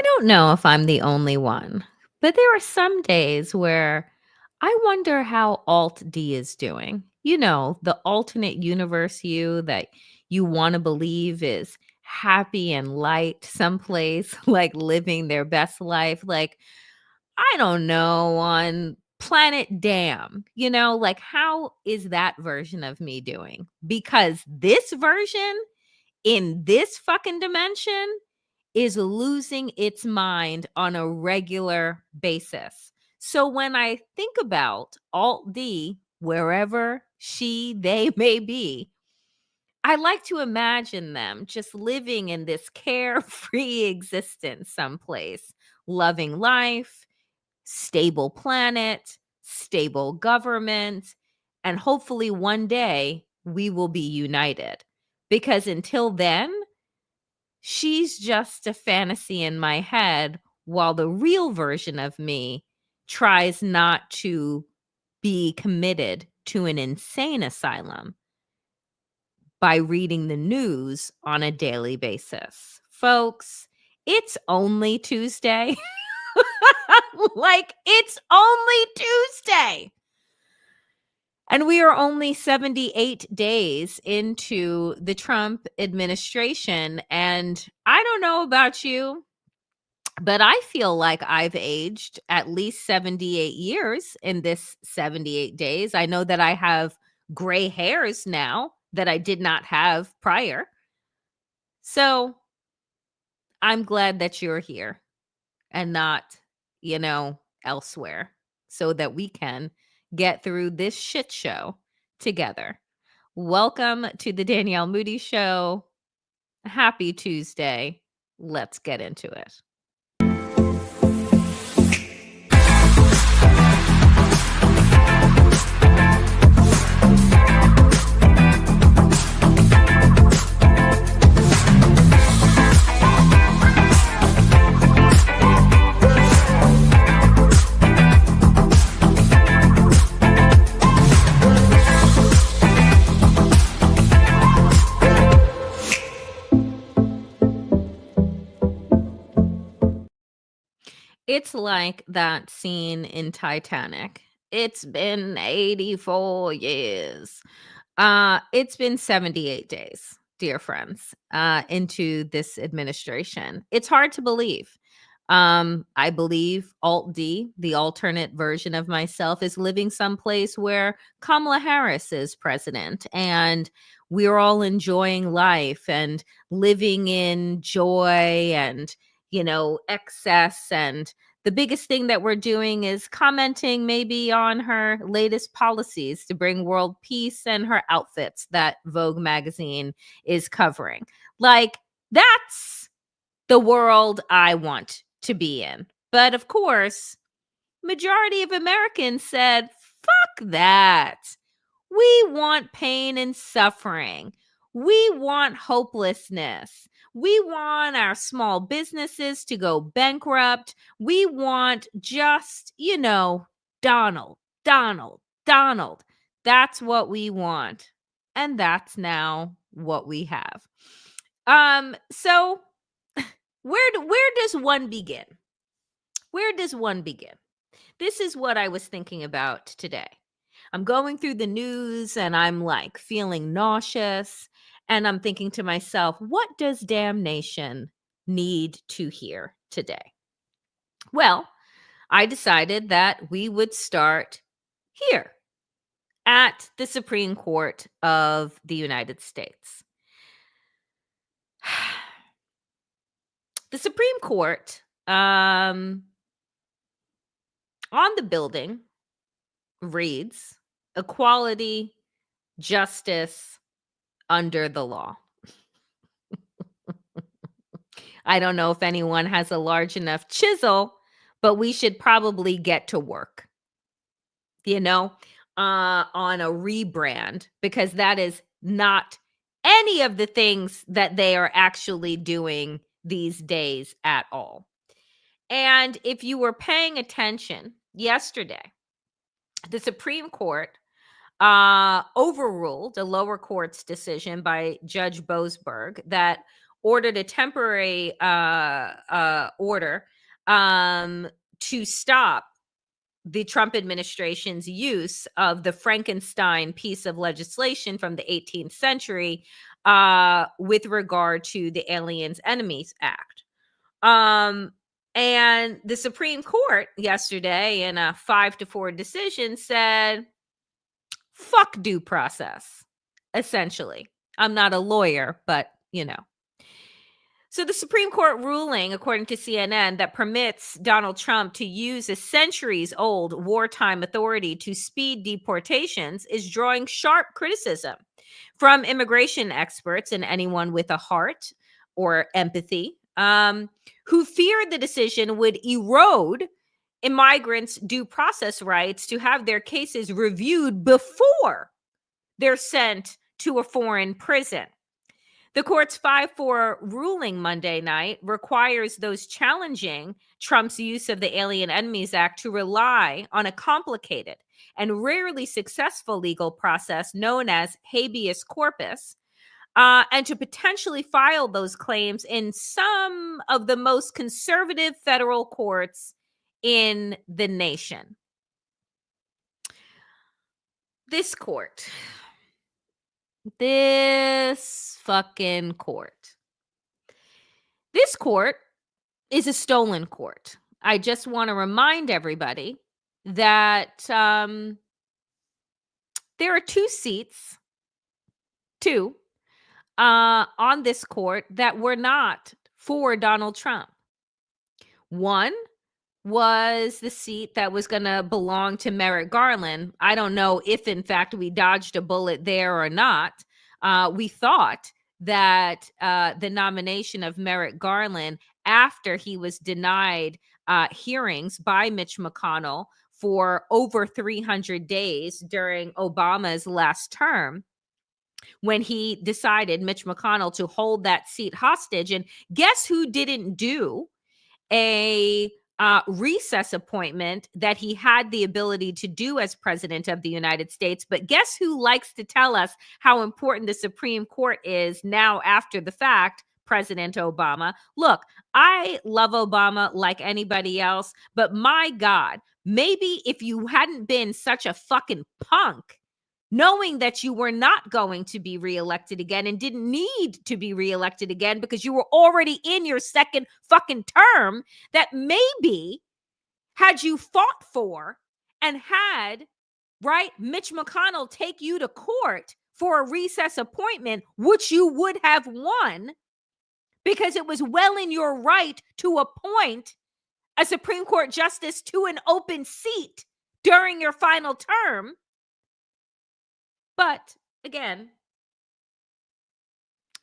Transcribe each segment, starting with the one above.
don't know if I'm the only one, but there are some days where I wonder how Alt D is doing. You know, the alternate universe you that you want to believe is happy and light someplace, like living their best life. Like, I don't know, on planet Damn, like how is that version of me doing? Because this version in this fucking dimension is losing its mind on a regular basis. So when I think about Alt D, wherever they may be, I like to imagine them just living in this carefree existence someplace, loving life, stable planet, stable government, and hopefully one day we will be united. Because until then, she's just a fantasy in my head while the real version of me tries not to be committed to an insane asylum by reading the news on a daily basis. Folks, it's only Tuesday. Like, it's only Tuesday. And we are only 78 days into the Trump administration. And I don't know about you, but I feel like I've aged at least 78 years in this 78 days. I know that I have gray hairs now that I did not have prior. So I'm glad that you're here and not, elsewhere so that we can get through this shit show together. Welcome to the Danielle Moodie Show. Happy Tuesday. Let's get into it. It's like that scene in Titanic. It's been 84 years. It's been 78 days, dear friends, into this administration. It's hard to believe. I believe Alt D, the alternate version of myself, is living someplace where Kamala Harris is president and we're all enjoying life and living in joy and, excess. And the biggest thing that we're doing is commenting maybe on her latest policies to bring world peace and her outfits that Vogue magazine is covering. Like, that's the world I want to be in. But of course, majority of Americans said, fuck that. We want pain and suffering. We want hopelessness. We want our small businesses to go bankrupt. We want just, Donald, Donald, Donald. That's what we want. And that's now what we have. So where does one begin? Where does one begin? This is what I was thinking about today. I'm going through the news and I'm like feeling nauseous. And I'm thinking to myself, what does damnation need to hear today? Well, I decided that we would start here at the Supreme Court of the United States. The Supreme Court, on the building, reads equality, justice, under the law. I don't know if anyone has a large enough chisel, but we should probably get to work, on a rebrand, because that is not any of the things that they are actually doing these days at all. And if you were paying attention yesterday, the Supreme Court overruled a lower court's decision by Judge Boasberg that ordered a temporary order to stop the Trump administration's use of the Frankenstein piece of legislation from the 18th century with regard to the Aliens Enemies Act. And the Supreme Court yesterday, in a 5-4 decision, said, fuck due process, essentially. I'm not a lawyer, but you know. So the Supreme Court ruling, according to CNN, that permits Donald Trump to use a centuries-old wartime authority to speed deportations is drawing sharp criticism from immigration experts and anyone with a heart or empathy, who feared the decision would erode immigrants' due process rights to have their cases reviewed before they're sent to a foreign prison. The court's 5-4 ruling Monday night requires those challenging Trump's use of the Alien Enemies Act to rely on a complicated and rarely successful legal process known as habeas corpus, and to potentially file those claims in some of the most conservative federal courts in the nation. This court, this fucking court. This court is a stolen court. I just want to remind everybody that there are two seats, on this court that were not for Donald Trump. One was the seat that was going to belong to Merrick Garland. I don't know if, in fact, we dodged a bullet there or not. We thought that the nomination of Merrick Garland, after he was denied hearings by Mitch McConnell for over 300 days during Obama's last term, when he decided, Mitch McConnell, to hold that seat hostage. And guess who didn't do a recess appointment that he had the ability to do as president of the United States? But guess who likes to tell us how important the Supreme Court is now after the fact? President Obama. Look, I love Obama like anybody else, but my God, maybe if you hadn't been such a fucking punk, knowing that you were not going to be reelected again and didn't need to be reelected again because you were already in your second fucking term, that maybe had you fought for and had, right, Mitch McConnell take you to court for a recess appointment, which you would have won because it was well in your right to appoint a Supreme Court justice to an open seat during your final term. But again,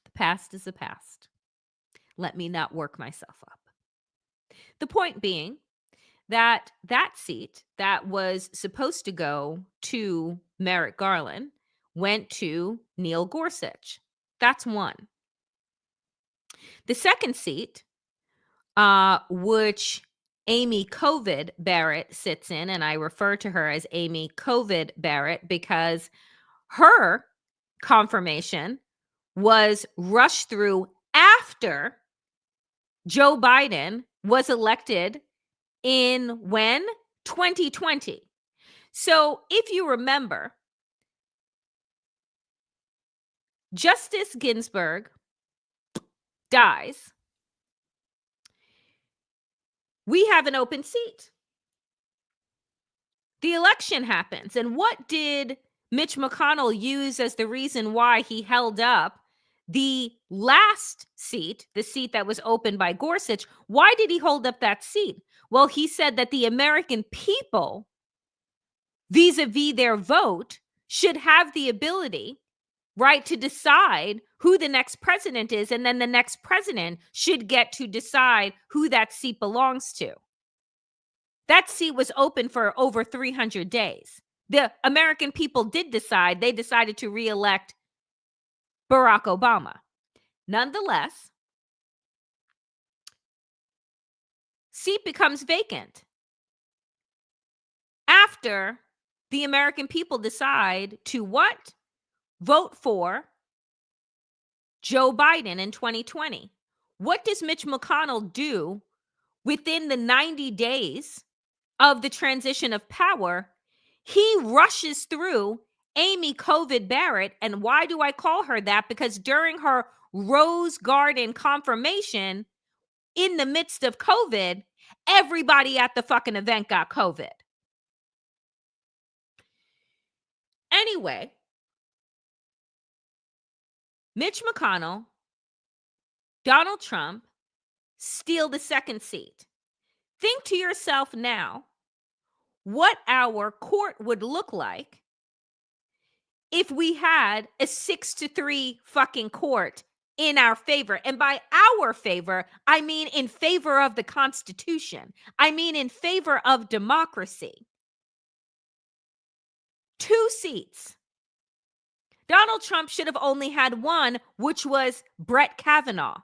the past is the past. Let me not work myself up. The point being that that seat that was supposed to go to Merrick Garland went to Neil Gorsuch. That's one. The second seat, which Amy COVID Barrett sits in, and I refer to her as Amy COVID Barrett because her confirmation was rushed through after Joe Biden was elected in when? 2020. So if you remember, Justice Ginsburg dies. We have an open seat. The election happens. And what did Mitch McConnell use as the reason why he held up the last seat, the seat that was opened by Gorsuch? Why did he hold up that seat? Well, he said that the American people, vis-a-vis their vote, should have the ability, right, to decide who the next president is, and then the next president should get to decide who that seat belongs to. That seat was open for over 300 days. The American people did decide. They decided to reelect Barack Obama. Nonetheless, seat becomes vacant after the American people decide to what? Vote for Joe Biden in 2020. What does Mitch McConnell do within the 90 days of the transition of power? He rushes through Amy COVID Barrett. And why do I call her that? Because during her Rose Garden confirmation, in the midst of COVID, everybody at the fucking event got COVID. Anyway, Mitch McConnell, Donald Trump steal the second seat. Think to yourself now what our court would look like if we had a 6-3 fucking court in our favor. And by our favor, I mean in favor of the Constitution. I mean in favor of democracy. 2 seats. Donald Trump should have only had one, which was Brett Kavanaugh,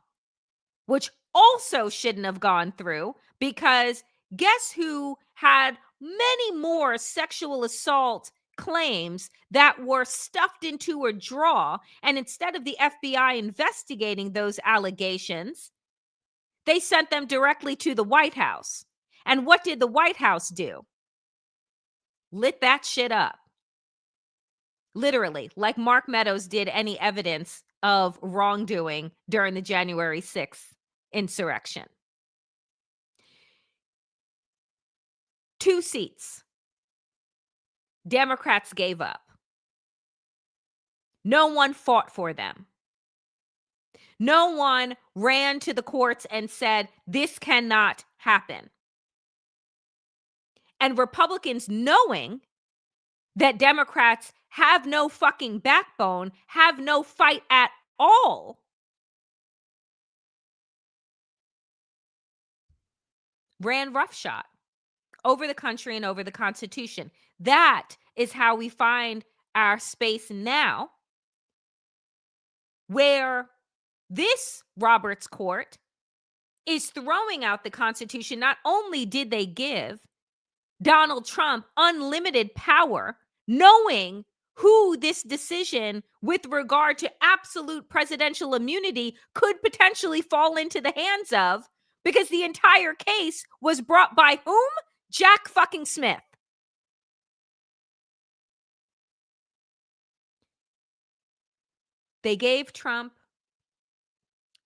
which also shouldn't have gone through, because guess who had many more sexual assault claims that were stuffed into a drawer, and instead of the FBI investigating those allegations, they sent them directly to the White House. And what did the White House do? Lit that shit up. Literally, like Mark Meadows did any evidence of wrongdoing during the January 6th insurrection. 2 seats. Democrats gave up. No one fought for them. No one ran to the courts and said, this cannot happen. And Republicans, knowing that Democrats have no fucking backbone, have no fight at all, ran roughshod over the country and over the Constitution. That is how we find our space now, where this Roberts Court is throwing out the Constitution. Not only did they give Donald Trump unlimited power, knowing who this decision with regard to absolute presidential immunity could potentially fall into the hands of, because the entire case was brought by whom? Jack fucking Smith. They gave Trump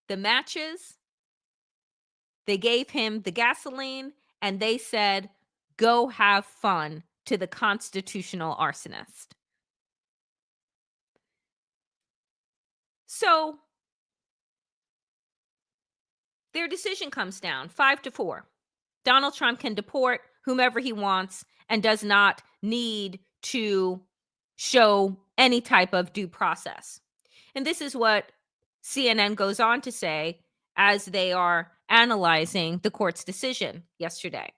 the matches, they gave him the gasoline, and they said, go have fun, to the constitutional arsonist. So their decision comes down 5-4. Donald Trump can deport whomever he wants and does not need to show any type of due process. And this is what CNN goes on to say as they are analyzing the court's decision yesterday.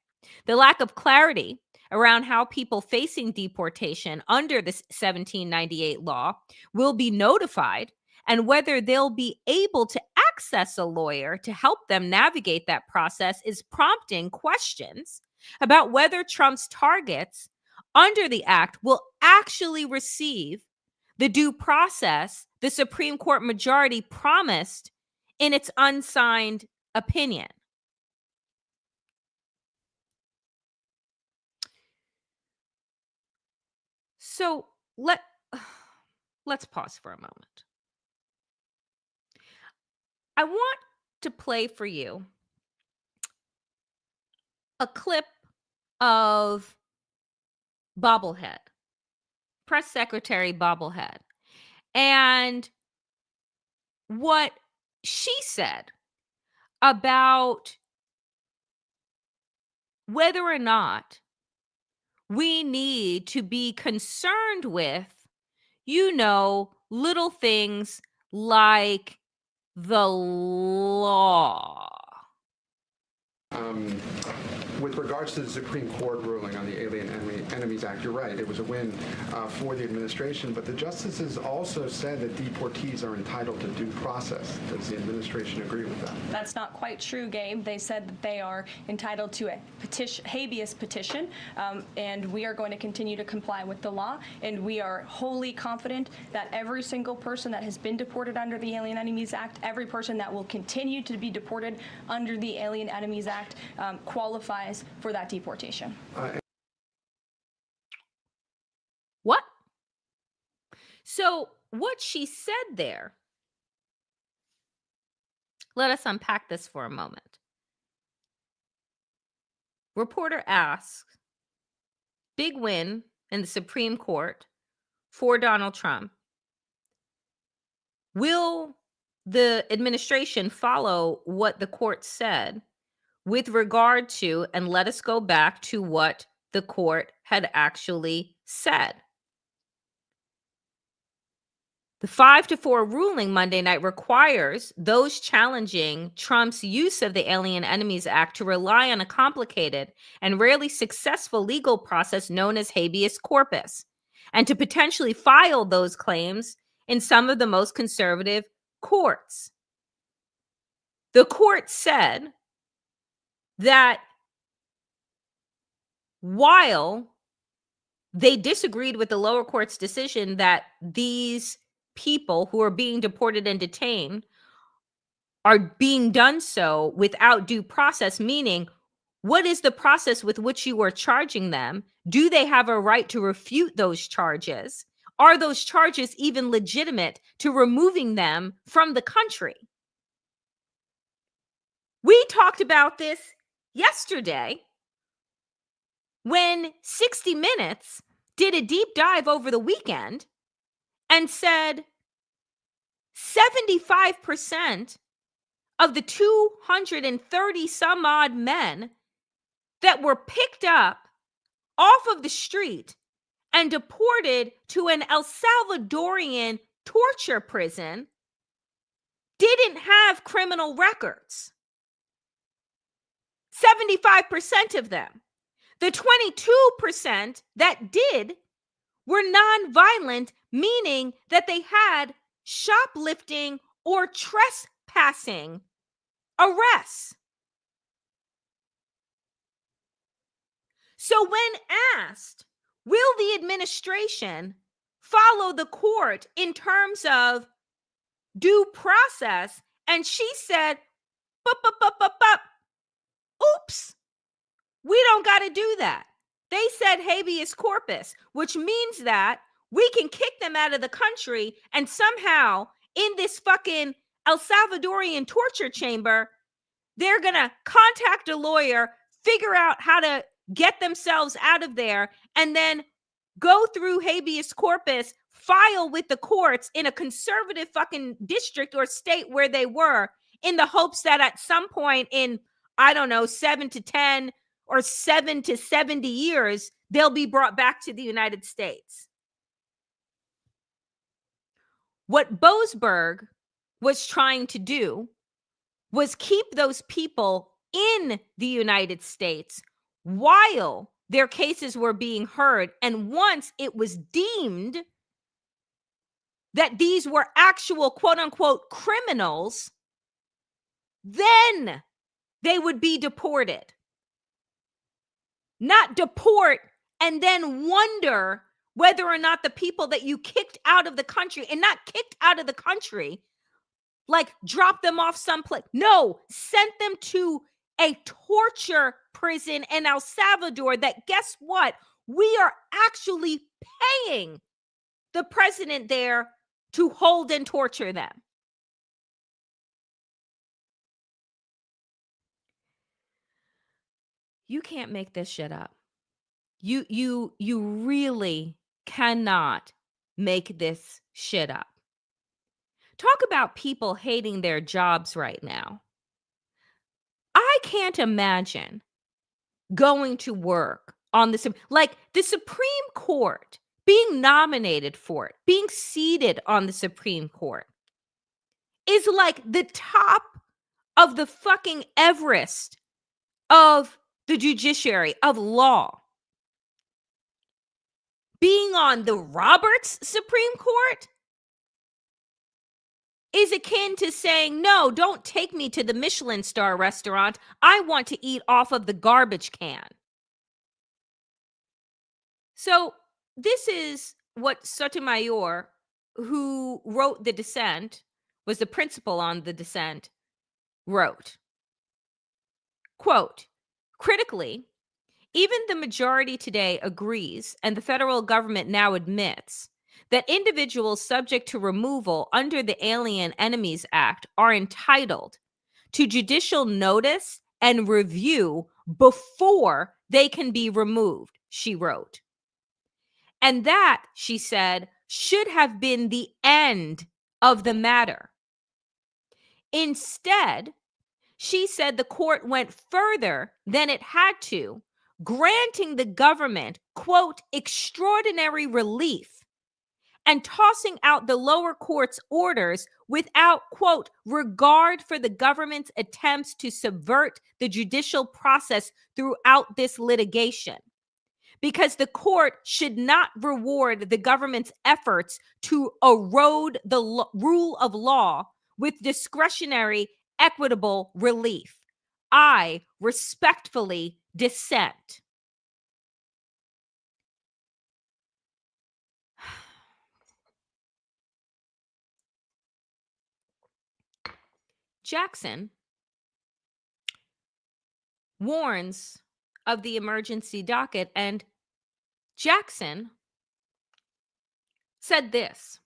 The lack of clarity around how people facing deportation under the 1798 law will be notified and whether they'll be able to access a lawyer to help them navigate that process is prompting questions about whether Trump's targets under the act will actually receive the due process the Supreme Court majority promised in its unsigned opinion. So let's pause for a moment. I want to play for you a clip of Bobblehead, Press Secretary Bobblehead, and what she said about whether or not we need to be concerned with, little things like the law. With with regards to the Supreme Court ruling on the Alien Enemies Act, you're right. It was a win for the administration, but the justices also said that deportees are entitled to due process. Does the administration agree with that? That's not quite true, Gabe. They said that they are entitled to a habeas petition, and we are going to continue to comply with the law, and we are wholly confident that every single person that has been deported under the Alien Enemies Act, every person that will continue to be deported under the Alien Enemies Act qualifies for that deportation. What? So what she said there, let us unpack this for a moment. Reporter asks, big win in the Supreme Court for Donald Trump. Will the administration follow what the court said with regard to, and let us go back to what the court had actually said? The 5-4 ruling Monday night requires those challenging Trump's use of the Alien Enemies Act to rely on a complicated and rarely successful legal process known as habeas corpus, and to potentially file those claims in some of the most conservative courts. The court said that while they disagreed with the lower court's decision that these people who are being deported and detained are being done so without due process, meaning what is the process with which you are charging them? Do they have a right to refute those charges? Are those charges even legitimate to removing them from the country? We talked about this yesterday when 60 Minutes did a deep dive over the weekend and said 75% of the 230 some odd men that were picked up off of the street and deported to an El Salvadorian torture prison didn't have criminal records. 75% of them. The 22% that did were nonviolent, meaning that they had shoplifting or trespassing arrests. So when asked, will the administration follow the court in terms of due process? And she said, oops, we don't got to do that. They said habeas corpus, which means that we can kick them out of the country, and somehow in this fucking El Salvadorian torture chamber, they're going to contact a lawyer, figure out how to get themselves out of there, and then go through habeas corpus, file with the courts in a conservative fucking district or state where they were, in the hopes that at some point in, I don't know, 7 to 10 or 7 to 70 years, they'll be brought back to the United States. What Boasberg was trying to do was keep those people in the United States while their cases were being heard. And once it was deemed that these were actual quote unquote criminals, then they would be deported. Not deport and then wonder whether or not the people that you kicked out of the country, and not kicked out of the country, like drop them off someplace. No, sent them to a torture prison in El Salvador that, guess what? We are actually paying the president there to hold and torture them. You can't make this shit up. You really cannot make this shit up. Talk about people hating their jobs right now. I can't imagine going to work on this, like the Supreme Court, being nominated for it, being seated on the Supreme Court is like the top of the fucking Everest of the judiciary of law. Being on the Roberts Supreme Court is akin to saying, no, don't take me to the Michelin star restaurant. I want to eat off of the garbage can. So this is what Sotomayor, who wrote the dissent, was the principal on the dissent, wrote. Quote, critically, even the majority today agrees, and the federal government now admits, that individuals subject to removal under the Alien Enemies Act are entitled to judicial notice and review before they can be removed, she wrote. And that, she said, should have been the end of the matter. Instead, she said the court went further than it had to, granting the government, quote, extraordinary relief and tossing out the lower court's orders without, quote, regard for the government's attempts to subvert the judicial process throughout this litigation. Because the court should not reward the government's efforts to erode the rule of law with discretionary, equitable relief. I respectfully dissent. Jackson warns of the emergency docket, and Jackson said this.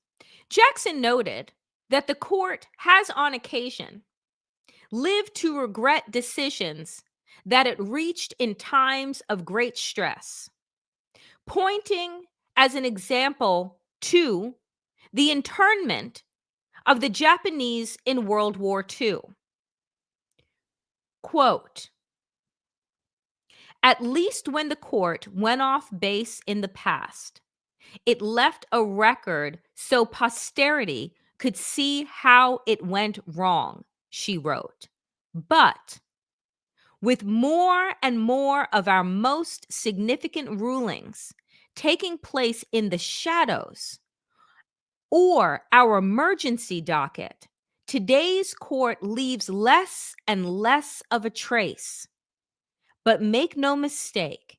Jackson noted that the court has on occasion lived to regret decisions that it reached in times of great stress, pointing as an example to the internment of the Japanese in World War II. Quote, at least when the court went off base in the past, it left a record so posterity could see how it went wrong, she wrote. But with more and more of our most significant rulings taking place in the shadows or our emergency docket, today's court leaves less and less of a trace. But make no mistake,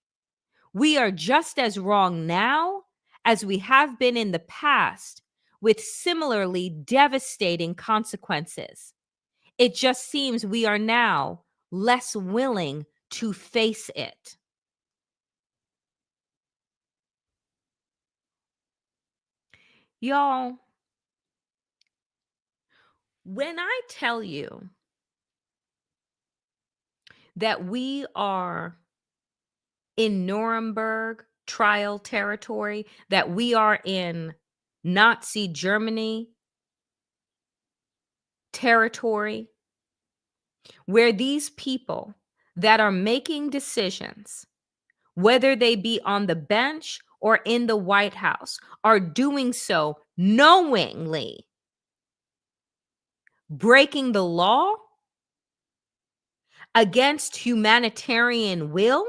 we are just as wrong now as we have been in the past, with similarly devastating consequences. It just seems we are now less willing to face it. Y'all, when I tell you that we are in Nuremberg trial territory, that we are in Nazi Germany territory, where these people that are making decisions, whether they be on the bench or in the White House, are doing so knowingly breaking the law against humanitarian will,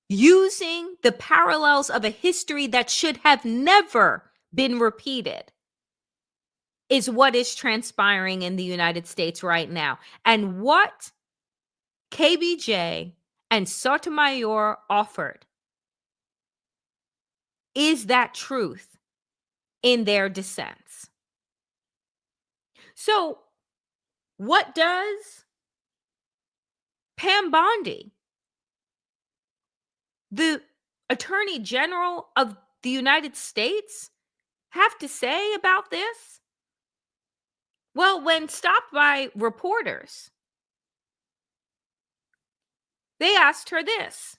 using the parallels of a history that should have never been repeated, is what is transpiring in the United States right now. And what KBJ and Sotomayor offered is that truth in their dissents. So, what does Pam Bondi, the Attorney General of the United States, have to say about this? Well, when stopped by reporters, they asked her this.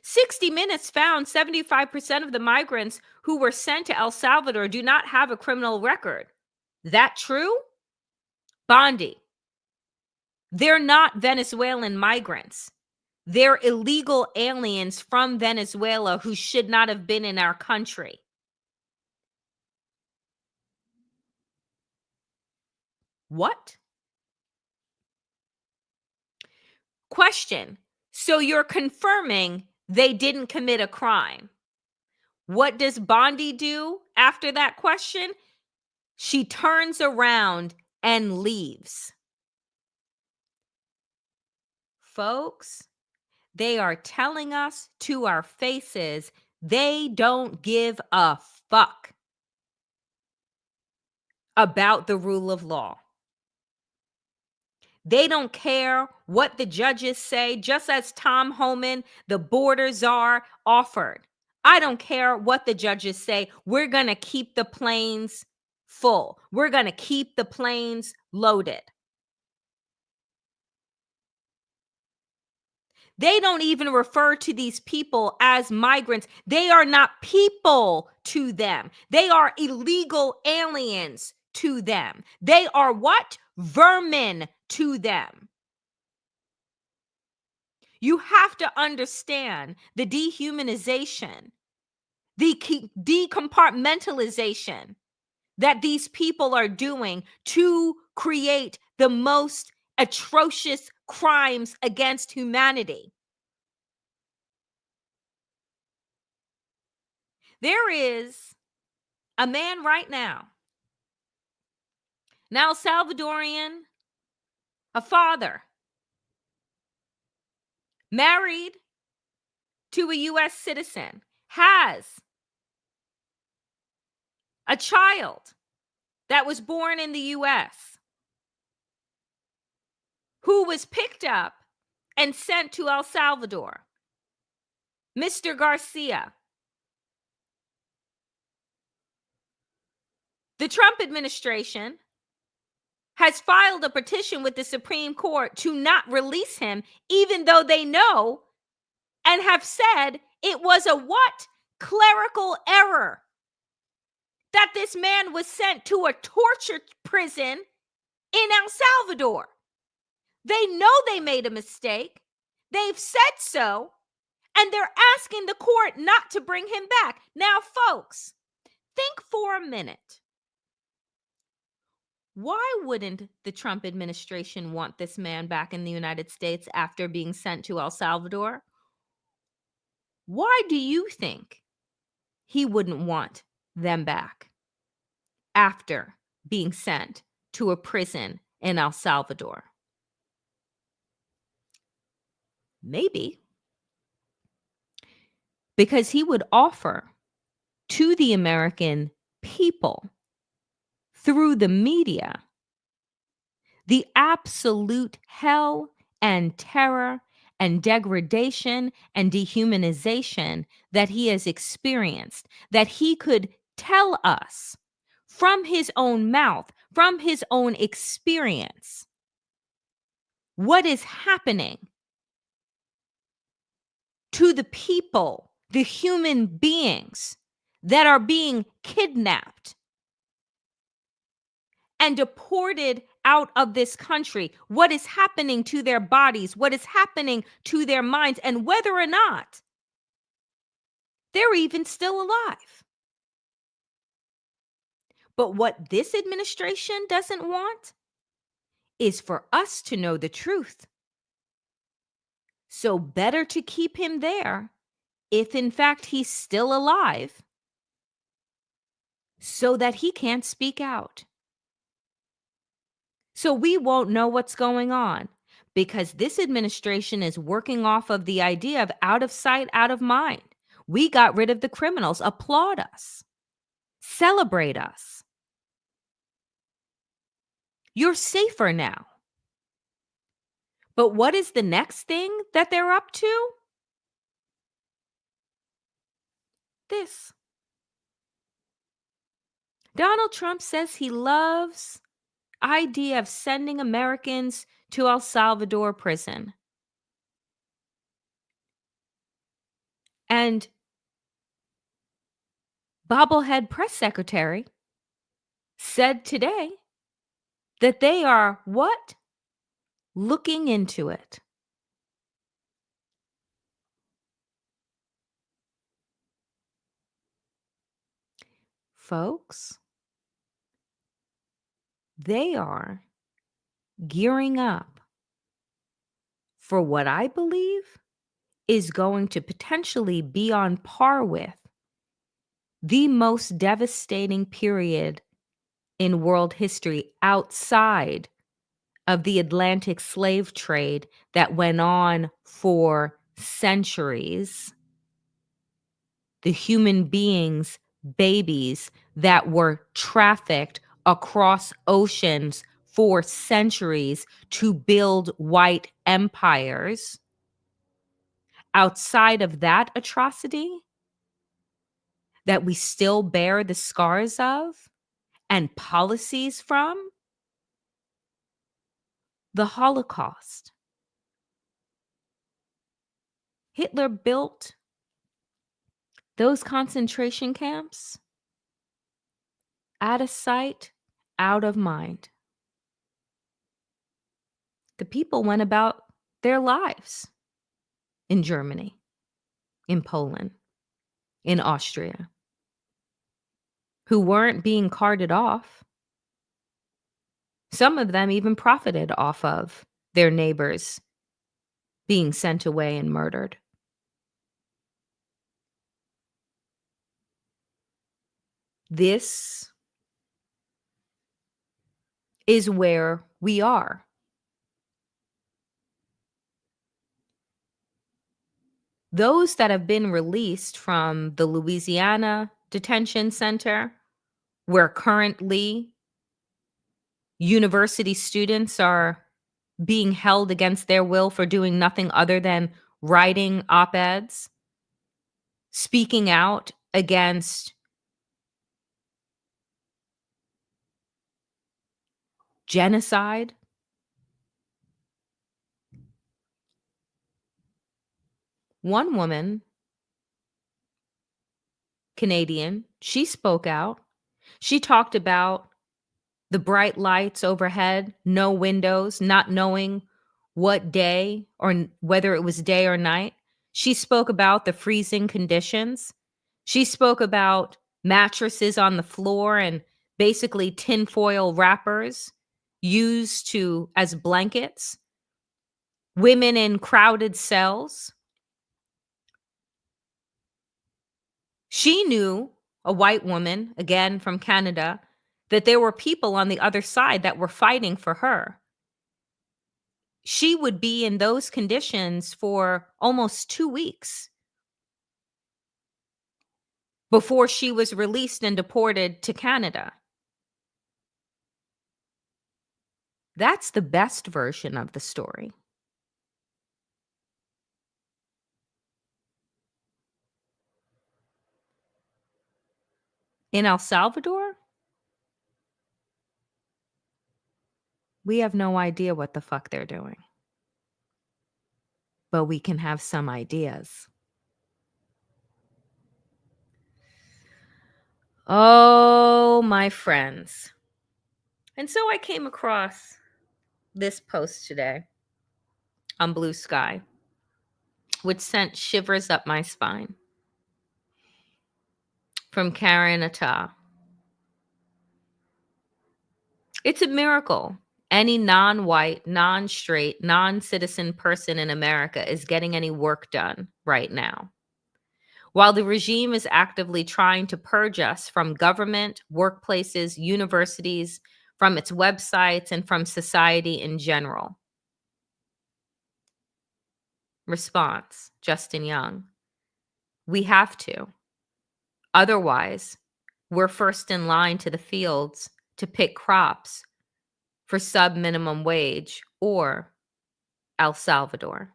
60 Minutes found 75% of the migrants who were sent to El Salvador do not have a criminal record. That true? Bondi, they're not Venezuelan migrants. They're illegal aliens from Venezuela who should not have been in our country. What? Question. So you're confirming they didn't commit a crime. What does Bondi do after that question? She turns around and leaves. Folks, they are telling us to our faces they don't give a fuck about the rule of law. They don't care what the judges say, just as Tom Homan, the border czar, offered. I don't care what the judges say. We're going to keep the planes full. We're going to keep the planes loaded. They don't even refer to these people as migrants. They are not people to them. They are illegal aliens to them. They are what? Vermin to them. You have to understand the dehumanization, the decompartmentalization that these people are doing to create the most atrocious crimes against humanity. There is a man right now Salvadorian, a father, married to a U.S. citizen, has a child that was born in the U.S., who was picked up and sent to El Salvador. Mr. Garcia. The Trump administration has filed a petition with the Supreme Court to not release him, even though they know and have said it was a what? Clerical error. That this man was sent to a torture prison in El Salvador. They know they made a mistake. They've said so. And they're asking the court not to bring him back. Now, folks, think for a minute. Why wouldn't the Trump administration want this man back in the United States after being sent to El Salvador? Why do you think he wouldn't want them back after being sent to a prison in El Salvador? Maybe because he would offer to the American people through the media the absolute hell and terror and degradation and dehumanization that he has experienced, that he could tell us from his own mouth, from his own experience, what is happening to the people, the human beings that are being kidnapped and deported out of this country, what is happening to their bodies, what is happening to their minds, and whether or not they're even still alive. But what this administration doesn't want is for us to know the truth. So better to keep him there, if in fact he's still alive, so that he can't speak out. So we won't know what's going on, because this administration is working off of the idea of out of sight, out of mind. We got rid of the criminals. Applaud us. Celebrate us. You're safer now. But what is the next thing that they're up to? This. Donald Trump says he loves idea of sending Americans to El Salvador prison. And bobblehead press secretary said today that they are what? Looking into it. Folks, they are gearing up for what I believe is going to potentially be on par with the most devastating period in world history outside of the Atlantic slave trade that went on for centuries. The human beings, babies that were trafficked across oceans for centuries to build white empires. Outside of that atrocity that we still bear the scars of and policies from, the Holocaust. Hitler built those concentration camps out of sight, out of mind. The people went about their lives in Germany, in Poland, in Austria, who weren't being carted off. Some of them even profited off of their neighbors being sent away and murdered. This is where we are. Those that have been released from the Louisiana detention center, where currently university students are being held against their will for doing nothing other than writing op-eds, speaking out against genocide. One woman, Canadian, she spoke out. She talked about the bright lights overhead, no windows, not knowing what day or whether it was day or night. She spoke about the freezing conditions. She spoke about mattresses on the floor and basically tinfoil wrappers used as blankets, women in crowded cells. She knew, a white woman, again from Canada, that there were people on the other side that were fighting for her. She would be in those conditions for almost 2 weeks before she was released and deported to Canada. That's the best version of the story. In El Salvador, we have no idea what the fuck they're doing. But we can have some ideas. Oh, my friends. And so I came across this post today on Blue Sky, which sent shivers up my spine, from Karen Atta. It's a miracle any non-white, non-straight, non-citizen person in America is getting any work done right now. While the regime is actively trying to purge us from government, workplaces, universities, from its websites, and from society in general. Response, Justin Young. We have to. Otherwise, we're first in line to the fields to pick crops for sub-minimum wage or El Salvador.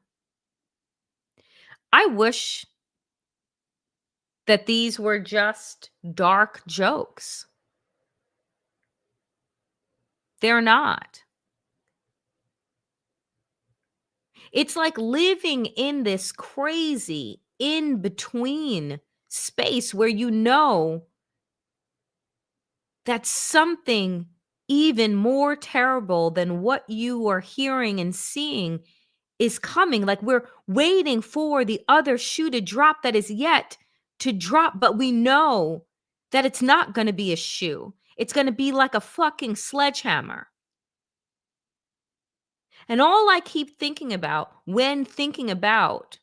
I wish that these were just dark jokes. They're not. It's like living in this crazy in-between space where you know that something even more terrible than what you are hearing and seeing is coming. Like we're waiting for the other shoe to drop that is yet to drop, but we know that it's not going to be a shoe. It's going to be like a fucking sledgehammer. And all I keep thinking about when thinking about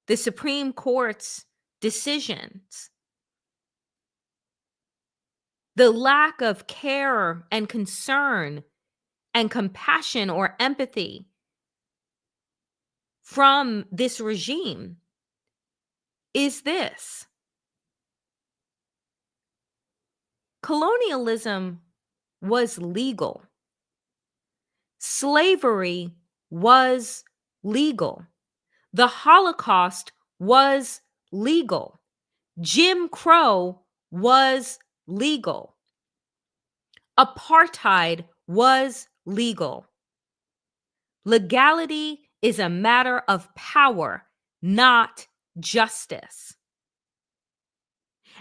the Supreme Court's decisions, the lack of care and concern and compassion or empathy from this regime is this: colonialism was legal, slavery was legal, the Holocaust was legal, Jim Crow was legal, apartheid was legal. Legality is a matter of power, not justice.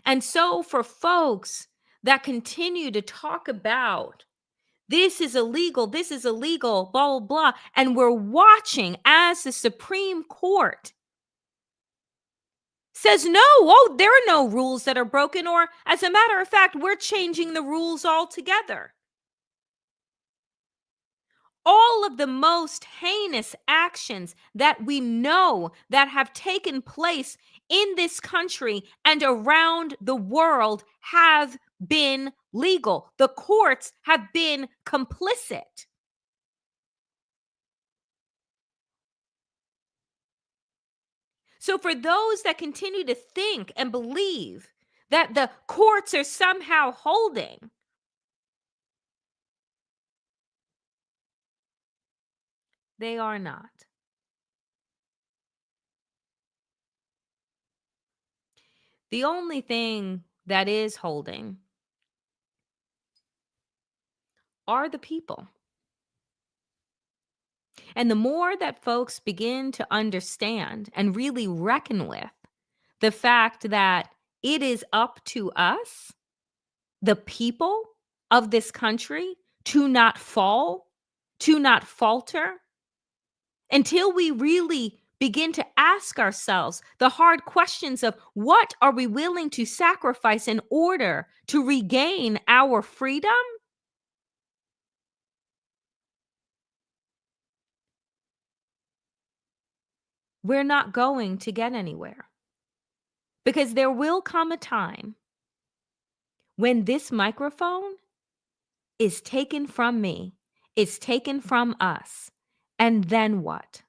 And so, for folks that continue to talk about this is illegal, blah, blah, blah, and we're watching as the Supreme Court says, no, oh, there are no rules that are broken, or as a matter of fact, we're changing the rules altogether. All of the most heinous actions that we know that have taken place in this country and around the world have been legal. The courts have been complicit. So for those that continue to think and believe that the courts are somehow holding, they are not. The only thing that is holding are the people. And the more that folks begin to understand and really reckon with the fact that it is up to us, the people of this country, to not fall, to not falter, until we really begin to ask ourselves the hard questions of what are we willing to sacrifice in order to regain our freedom? We're not going to get anywhere. Because there will come a time when this microphone is taken from me, is taken from us, and then what?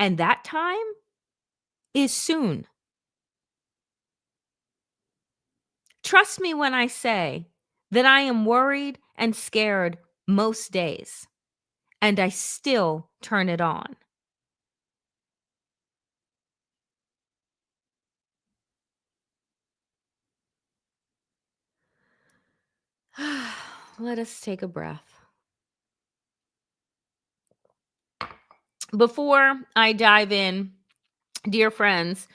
And that time is soon. Trust me when I say that I am worried and scared most days, and I still turn it on. Let us take a breath. Before I dive in, dear friends,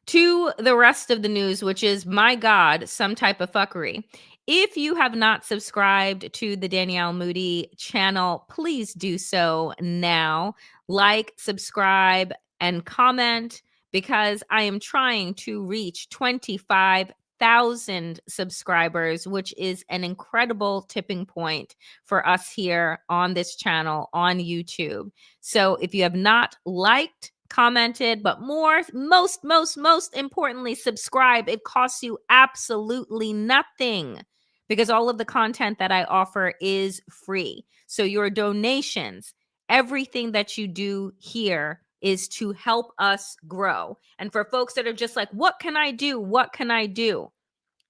to the rest of the news, which is, my God, some type of fuckery. If you have not subscribed to the Danielle Moodie channel, please do so now. Like, subscribe, and comment, because I am trying to reach 25,000 subscribers, which is an incredible tipping point for us here on this channel on YouTube. So if you have not liked, commented, but most importantly, subscribe. It costs you absolutely nothing, because all of the content that I offer is free. So your donations, everything that you do here is to help us grow. And for folks that are just like, what can I do? What can I do?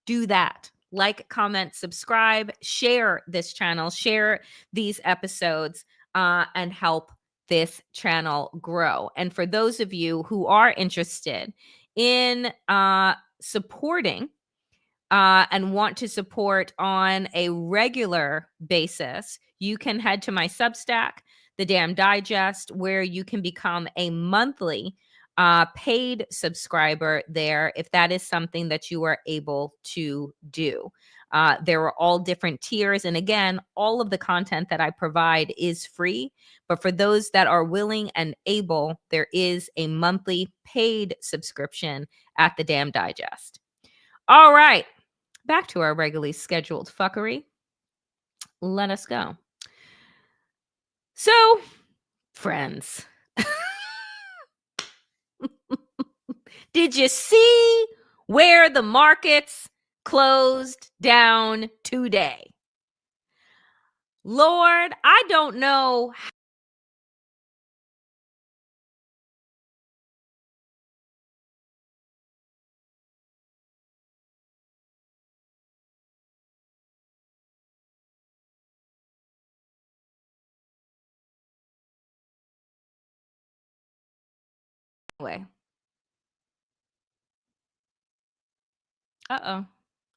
Do that. Like, comment, subscribe, share this channel, share these episodes, and help this channel grow. And for those of you who are interested in supporting and want to support on a regular basis, you can head to my Substack, The Damn Digest, where you can become a monthly paid subscriber there, if that is something that you are able to do. There are all different tiers. And again, all of the content that I provide is free. But for those that are willing and able, there is a monthly paid subscription at The Damn Digest. All right, back to our regularly scheduled fuckery. Let us go. So, friends, did you see where the markets closed down today? Lord, I don't know. Anyway, uh-oh.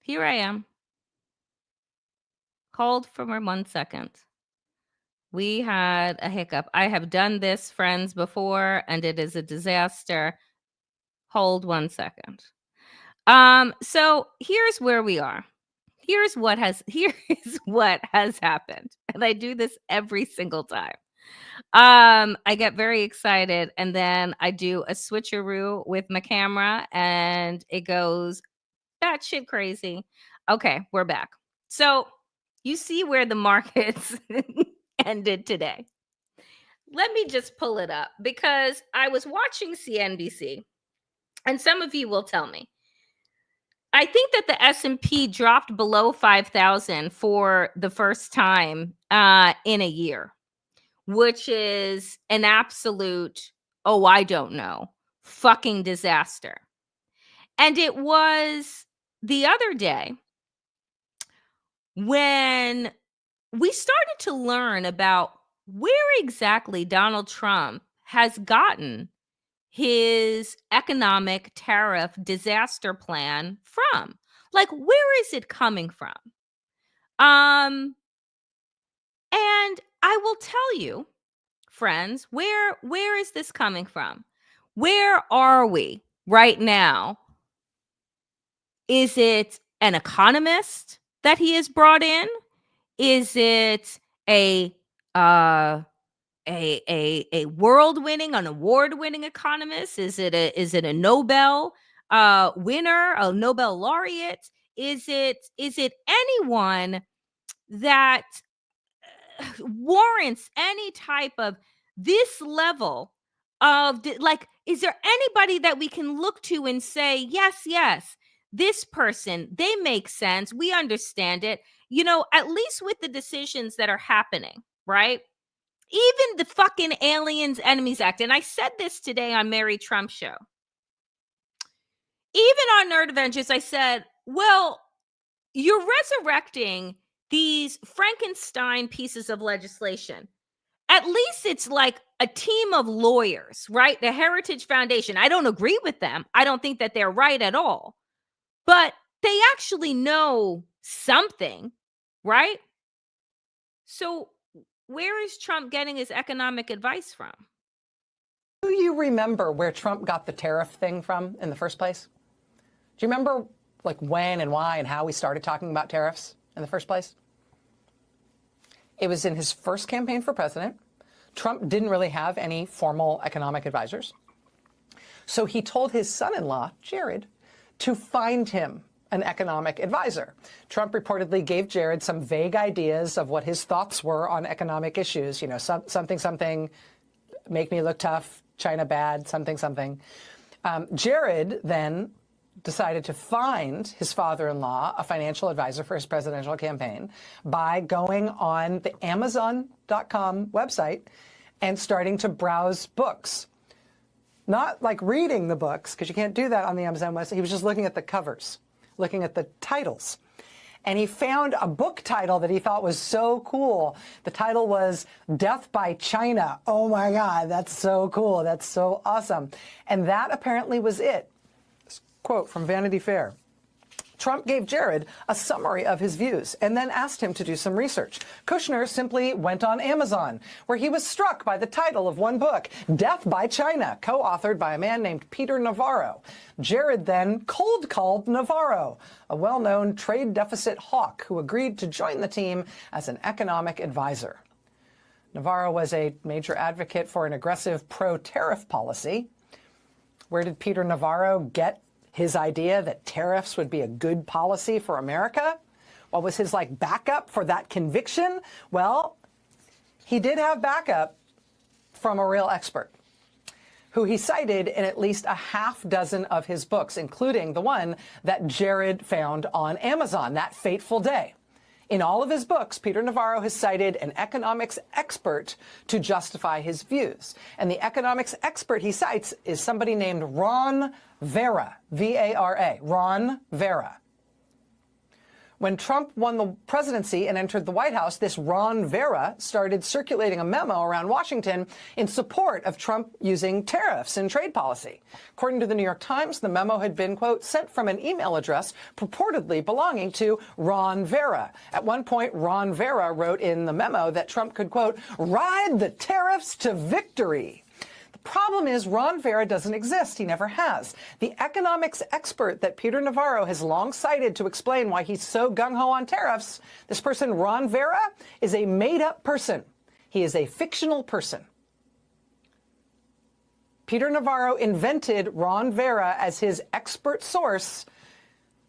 Here I am. Hold for 1 second. We had a hiccup. I have done this, friends, before, and it is a disaster. Hold 1 second. So here's where we are. Here is what has happened. And I do this every single time. I get very excited and then I do a switcheroo with my camera and it goes batshit crazy. Okay, we're back. So you see where the markets ended today. Let me just pull it up because I was watching CNBC and some of you will tell me. I think that the S&P dropped below 5,000 for the first time in a year, which is an absolute, oh, I don't know, fucking disaster. And it was the other day when we started to learn about where exactly Donald Trump has gotten his economic tariff disaster plan from. Like, where is it coming from? And I will tell you, friends, where is this coming from? Where are we right now? Is it an economist that he has brought in? Is it a world-winning, an award-winning economist? Is it a Nobel winner, a Nobel laureate? Is it anyone that warrants any type of this level of like, is there anybody that we can look to and say, yes, this person, they make sense, we understand it, at least with the decisions that are happening, right? Even the fucking Aliens Enemies Act. And I said this today on Mary Trump show. Even on Nerd Avengers, I said, well, you're resurrecting these Frankenstein pieces of legislation. At least it's like a team of lawyers, right? The Heritage Foundation. I don't agree with them. I don't think that they're right at all. But they actually know something, right? So where is Trump getting his economic advice from? Do you remember where Trump got the tariff thing from in the first place? Do you remember like when and why and how we started talking about tariffs in the first place? It was in his first campaign for president. Trump didn't really have any formal economic advisors. So he told his son-in-law, Jared, to find him an economic advisor. Trump reportedly gave Jared some vague ideas of what his thoughts were on economic issues. Something, make me look tough, China bad, something. Jared then decided to find his father-in-law a financial advisor for his presidential campaign by going on the Amazon.com website and starting to browse books. Not like reading the books, because you can't do that on the Amazon website. He was just looking at the covers, looking at the titles. And he found a book title that he thought was so cool. The title was Death by China. Oh my God, that's so cool. That's so awesome. And that apparently was it. Quote from Vanity Fair. Trump gave Jared a summary of his views and then asked him to do some research. Kushner simply went on Amazon, where he was struck by the title of one book, Death by China, co-authored by a man named Peter Navarro. Jared then cold called Navarro, a well-known trade deficit hawk who agreed to join the team as an economic advisor. Navarro was a major advocate for an aggressive pro-tariff policy. Where did Peter Navarro get his idea that tariffs would be a good policy for America? What was his backup for that conviction? Well, he did have backup from a real expert who he cited in at least a half dozen of his books, including the one that Jared found on Amazon, That Fateful Day. In all of his books, Peter Navarro has cited an economics expert to justify his views. And the economics expert he cites is somebody named Ron Vara, V-A-R-A, Ron Vara. When Trump won the presidency and entered the White House, this Ron Vara started circulating a memo around Washington in support of Trump using tariffs in trade policy. According to the New York Times, the memo had been, quote, sent from an email address purportedly belonging to Ron Vara. At one point, Ron Vara wrote in the memo that Trump could, quote, ride the tariffs to victory. Problem is, Ron Vara doesn't exist. He never has. The economics expert that Peter Navarro has long cited to explain why he's so gung-ho on tariffs, this person, Ron Vara, is a made-up person. He is a fictional person. Peter Navarro invented Ron Vara as his expert source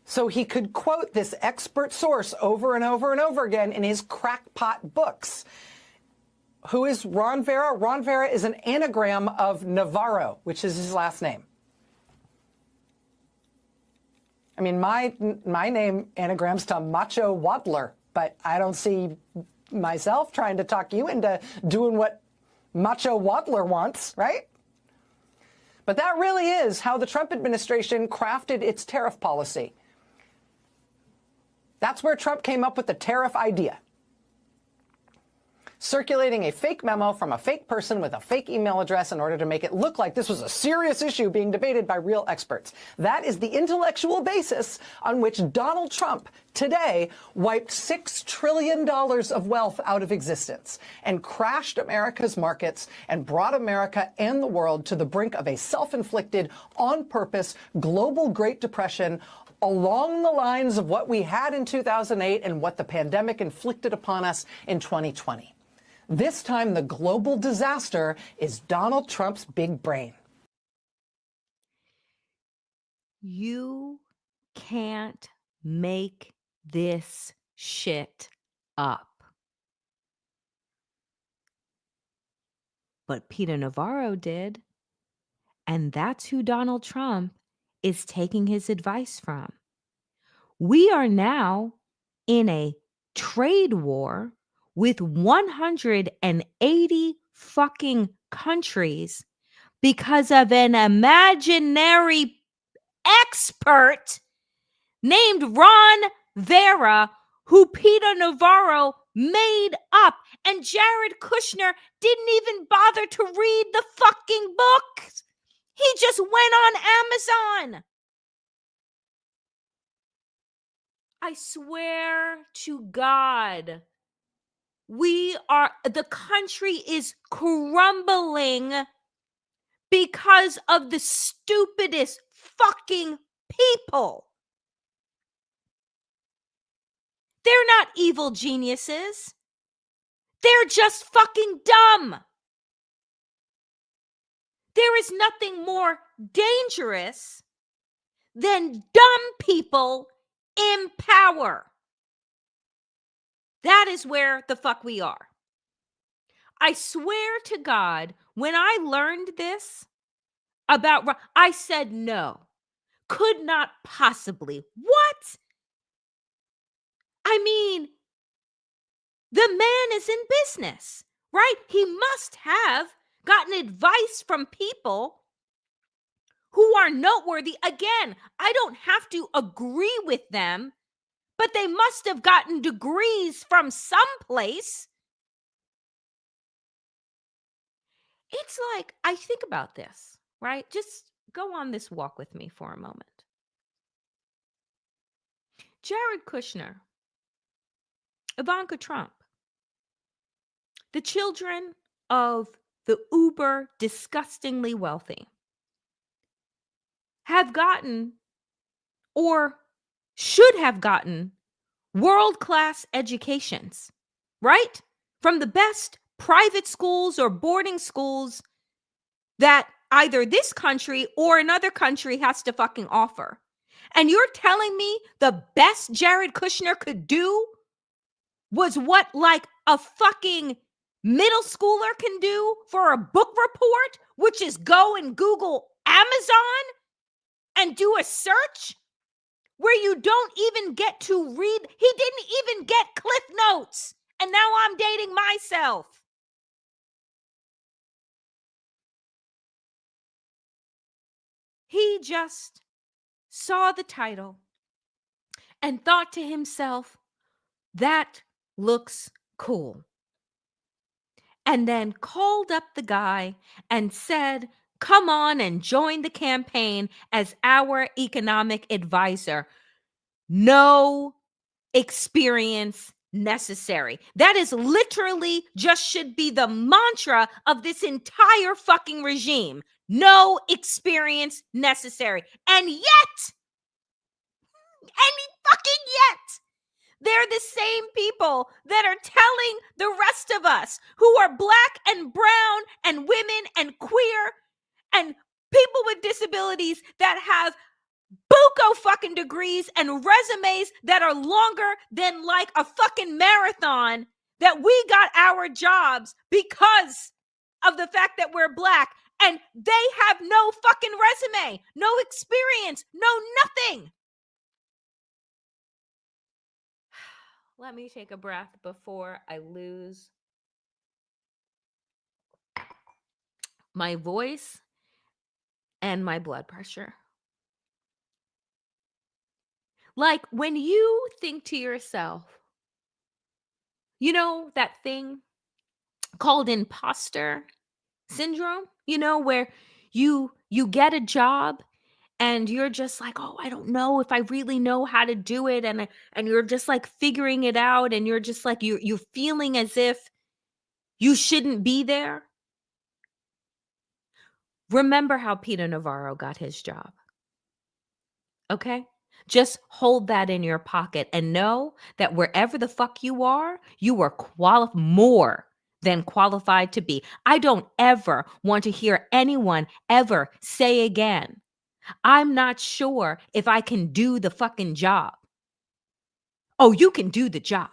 so he could quote this expert source over and over and over again in his crackpot books. Who is Ron Vara? Ron Vara is an anagram of Navarro, which is his last name. I mean, my name anagrams to Macho Waddler, but I don't see myself trying to talk you into doing what Macho Waddler wants, right? But that really is how the Trump administration crafted its tariff policy. That's where Trump came up with the tariff idea. Circulating a fake memo from a fake person with a fake email address in order to make it look like this was a serious issue being debated by real experts. That is the intellectual basis on which Donald Trump today wiped $6 trillion of wealth out of existence and crashed America's markets and brought America and the world to the brink of a self-inflicted, on-purpose, global Great Depression along the lines of what we had in 2008 and what the pandemic inflicted upon us in 2020. This time, the global disaster is Donald Trump's big brain. You can't make this shit up. But Peter Navarro did. And that's who Donald Trump is taking his advice from. We are now in a trade war with 180 fucking countries because of an imaginary expert named Ron Vara, who Peter Navarro made up. And Jared Kushner didn't even bother to read the fucking book. He just went on Amazon. I swear to God, the country is crumbling because of the stupidest fucking people. They're not evil geniuses. They're just fucking dumb. There is nothing more dangerous than dumb people in power. That is where the fuck we are. I swear to God, when I learned this about, I said no. Could not possibly. What? I mean, the man is in business, right? He must have gotten advice from people who are noteworthy. Again, I don't have to agree with them, but they must have gotten degrees from someplace. It's like, I think about this, right? Just go on this walk with me for a moment. Jared Kushner, Ivanka Trump, the children of the uber disgustingly wealthy have gotten, or should have gotten, world-class educations, right? From the best private schools or boarding schools that either this country or another country has to fucking offer. And you're telling me the best Jared Kushner could do was what, like a fucking middle schooler can do for a book report, which is go and Google Amazon and do a search where you don't even get to read. He didn't even get Cliff Notes. And now I'm dating myself. He just saw the title and thought to himself, that looks cool. And then called up the guy and said, come on and join the campaign as our economic advisor. No experience necessary. That is literally just should be the mantra of this entire fucking regime. No experience necessary. And yet, they're the same people that are telling the rest of us who are black and brown and women and queer and people with disabilities that have buco fucking degrees and resumes that are longer than like a fucking marathon, that we got our jobs because of the fact that we're black, and they have no fucking resume, no experience, no nothing. Let me take a breath before I lose my voice and my blood pressure. Like when you think to yourself, you know, that thing called imposter syndrome, you know, where you get a job and you're just like, oh, I don't know if I really know how to do it. And you're just like figuring it out. And you're just like, you're feeling as if you shouldn't be there. Remember how Peter Navarro got his job. Okay? Just hold that in your pocket and know that wherever the fuck you are more than qualified to be. I don't ever want to hear anyone ever say again, I'm not sure if I can do the fucking job. Oh, you can do the job.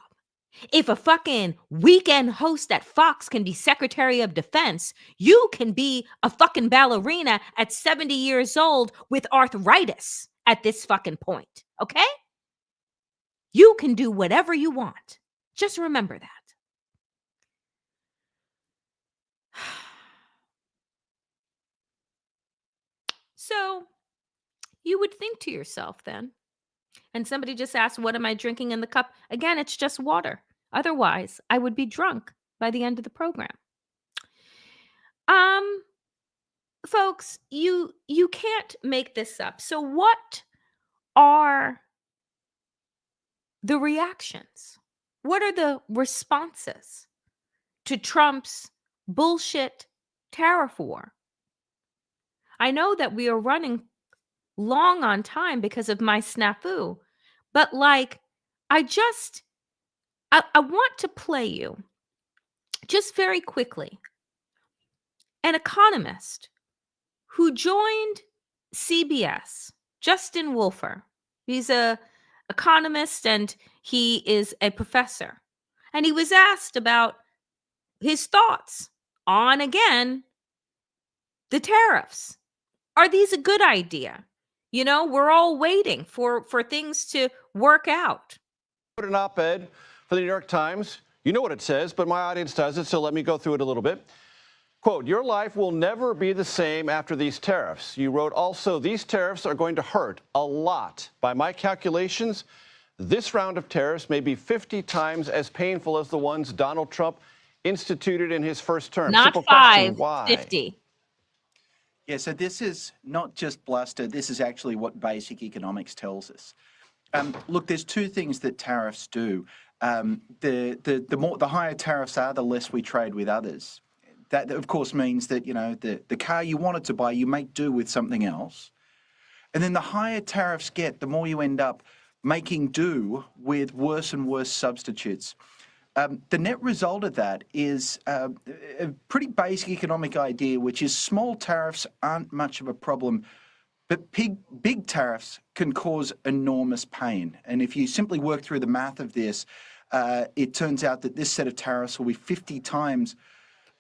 If a fucking weekend host at Fox can be Secretary of Defense, you can be a fucking ballerina at 70 years old with arthritis at this fucking point, okay? You can do whatever you want. Just remember that. So you would think to yourself then, and somebody just asked, what am I drinking in the cup? Again, it's just water. Otherwise, I would be drunk by the end of the program. Folks, you can't make this up. So what are the reactions? What are the responses to Trump's bullshit tariff war? I know that we are running long on time because of my snafu, but like, I want to play you just very quickly an economist who joined CBS, Justin Wolfer. He's a economist and he is a professor. And he was asked about his thoughts on, again, the tariffs. Are these a good idea? You know, we're all waiting for things to work out. Put an op-ed for the New York Times. You know what it says, but my audience doesn't, so let me go through it a little bit. Quote, your life will never be the same after these tariffs. You wrote also, these tariffs are going to hurt a lot. By my calculations, this round of tariffs may be 50 times as painful as the ones Donald Trump instituted in his first term. Not Simple 5, question, why? 50. Yeah, so this is not just bluster. This is actually what basic economics tells us. Look, there's two things that tariffs do. The higher tariffs are, the less we trade with others. That, of course, means that, you know, the car you wanted to buy, you make do with something else. And then the higher tariffs get, the more you end up making do with worse and worse substitutes. The net result of that is a pretty basic economic idea, which is small tariffs aren't much of a problem, but big tariffs can cause enormous pain. And if you simply work through the math of this, it turns out that this set of tariffs will be 50 times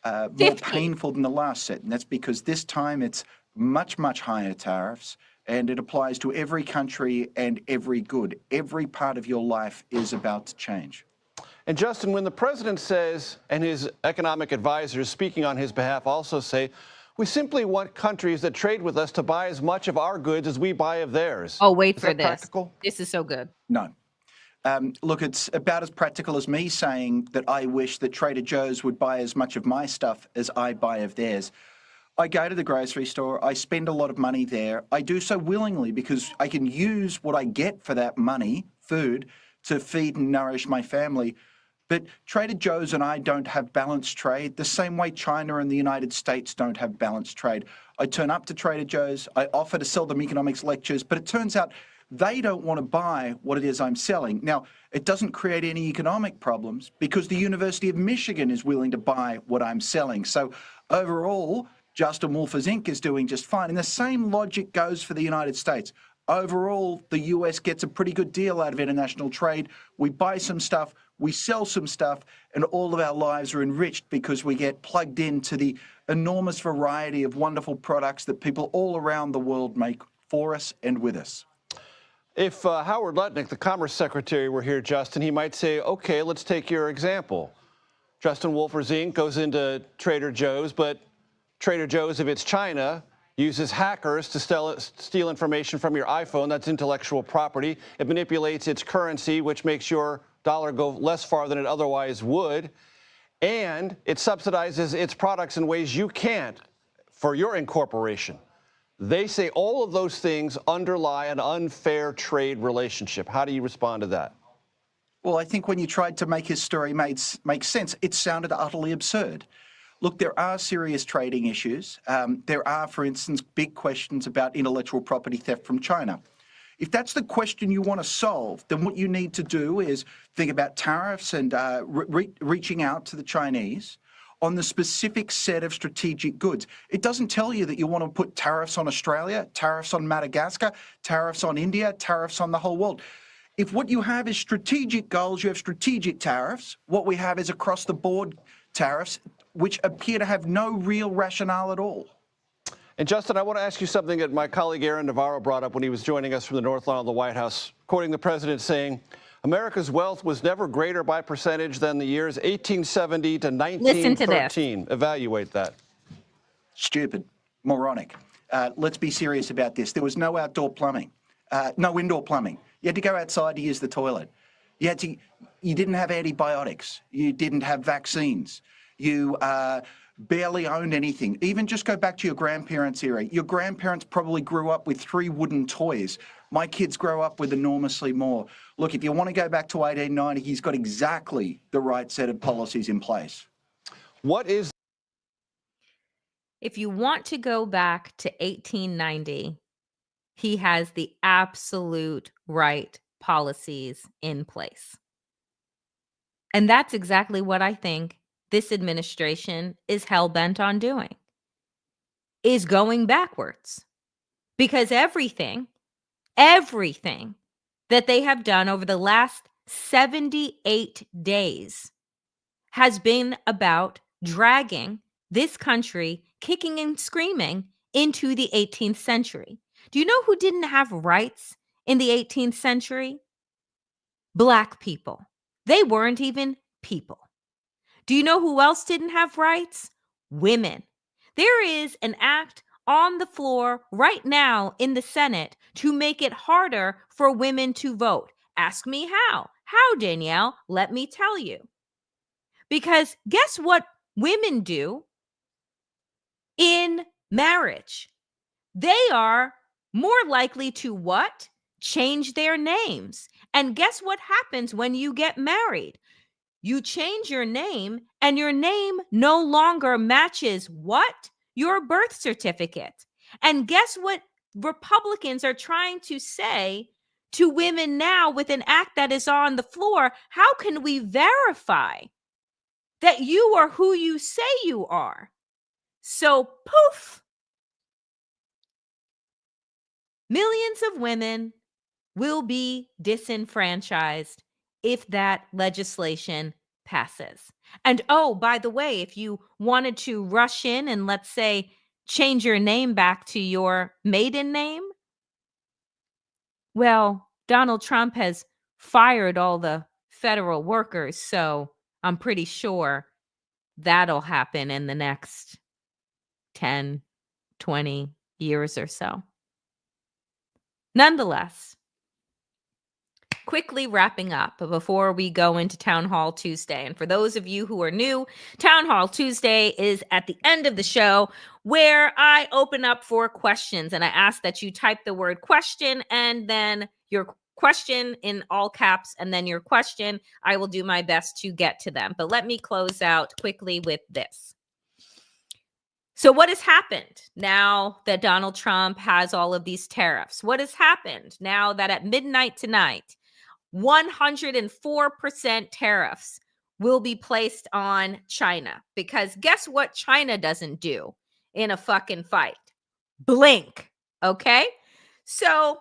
more 50. painful than the last set. And that's because this time it's much, much higher tariffs, and it applies to every country and every good. Every part of your life is about to change. And Justin, when the president says, and his economic advisors speaking on his behalf also say, we simply want countries that trade with us to buy as much of our goods as we buy of theirs. Oh, wait Is for that this. practical? This is so good. No. Look, it's about as practical as me saying that I wish that Trader Joe's would buy as much of my stuff as I buy of theirs. I go to the grocery store, I spend a lot of money there. I do so willingly because I can use what I get for that money, food, to feed and nourish my family. But Trader Joe's and I don't have balanced trade the same way China and the United States don't have balanced trade. I turn up to Trader Joe's, I offer to sell them economics lectures, but it turns out they don't want to buy what it is I'm selling. Now, it doesn't create any economic problems because the University of Michigan is willing to buy what I'm selling. So overall, Justin Wolfers Inc. is doing just fine. And the same logic goes for the United States. Overall, the US gets a pretty good deal out of international trade. We buy some stuff, we sell some stuff, and all of our lives are enriched because we get plugged into the enormous variety of wonderful products that people all around the world make for us and with us. If Howard Lutnick, the Commerce Secretary, were here, Justin, he might say, okay, let's take your example. Justin Wolfers Inc. goes into Trader Joe's, but Trader Joe's, if it's China, uses hackers to steal information from your iPhone. That's intellectual property. It manipulates its currency, which makes your dollar go less far than it otherwise would. And it subsidizes its products in ways you can't for your incorporation. They say all of those things underlie an unfair trade relationship. How do you respond to that? Well, I think when you tried to make his story make sense, it sounded utterly absurd. Look, there are serious trading issues. There are, for instance, big questions about intellectual property theft from China. If that's the question you want to solve, then what you need to do is think about tariffs and reaching out to the Chinese on the specific set of strategic goods. It doesn't tell you that you want to put tariffs on Australia, tariffs on Madagascar, tariffs on India, tariffs on the whole world. If what you have is strategic goals, you have strategic tariffs. What we have is across-the-board tariffs, which appear to have no real rationale at all. And Justin, I want to ask you something that my colleague Ron Vara brought up when he was joining us from the North Lawn of the White House, quoting the president saying, America's wealth was never greater by percentage than the years 1870 to 1913. Listen to this. Evaluate that. Stupid, moronic. Let's be serious about this. There was no outdoor plumbing, no indoor plumbing. You had to go outside to use the toilet. You didn't have antibiotics. You didn't have vaccines. You barely owned anything. Even just go back to your grandparents' era. Your grandparents probably grew up with 3 wooden toys. My kids grow up with enormously more. Look, if you want to go back to 1890, he's got exactly the right set of policies in place. What is... If you want to go back to 1890, he has the absolute right policies in place. And that's exactly what I think this administration is hell-bent on doing, is going backwards. Because everything that they have done over the last 78 days has been about dragging this country, kicking and screaming, into the 18th century. Do you know who didn't have rights in the 18th century? Black people. They weren't even people. Do you know who else didn't have rights? Women. There is an act on the floor right now in the Senate to make it harder for women to vote. Ask me how. How, Danielle? Let me tell you. Because guess what women do in marriage? They are more likely to what? Change their names. And guess what happens when you get married? You change your name, and your name no longer matches what? Your birth certificate. And guess what Republicans are trying to say to women now with an act that is on the floor? How can we verify that you are who you say you are? So poof, millions of women will be disenfranchised if that legislation passes. And oh, by the way, if you wanted to rush in and let's say change your name back to your maiden name, well, Donald Trump has fired all the federal workers, so I'm pretty sure that'll happen in the next 10, 20 years or so. Nonetheless, quickly wrapping up before we go into Town Hall Tuesday. And for those of you who are new, Town Hall Tuesday is at the end of the show where I open up for questions. And I ask that you type the word question and then your question in all caps and then your question. I will do my best to get to them. But let me close out quickly with this. So what has happened now that Donald Trump has all of these tariffs? What has happened now that at midnight tonight, 104% tariffs will be placed on China? Because guess what China doesn't do in a fucking fight? Blink. Okay? So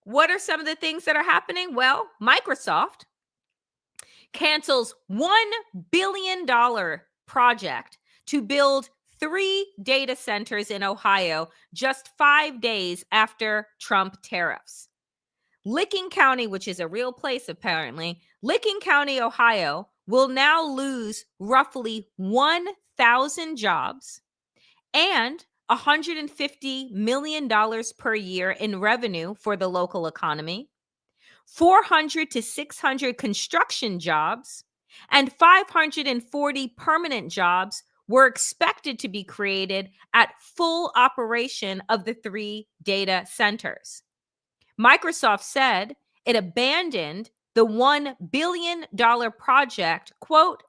what are some of the things that are happening? Well, Microsoft cancels $1 billion project to build 3 data centers in Ohio just 5 days after Trump tariffs. Licking County, which is a real place apparently, Licking County, Ohio, will now lose roughly 1,000 jobs and $150 million per year in revenue for the local economy, 400 to 600 construction jobs, and 540 permanent jobs were expected to be created at full operation of the 3 data centers. Microsoft said it abandoned the $1 billion project, quote,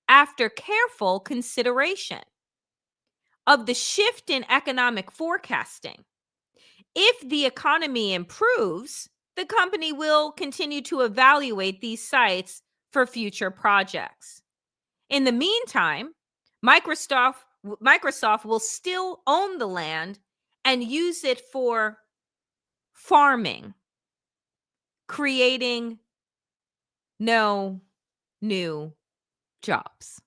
after careful consideration of the shift in economic forecasting. If the economy improves, the company will continue to evaluate these sites for future projects. In the meantime, Microsoft will still own the land and use it for farming, creating no new jobs.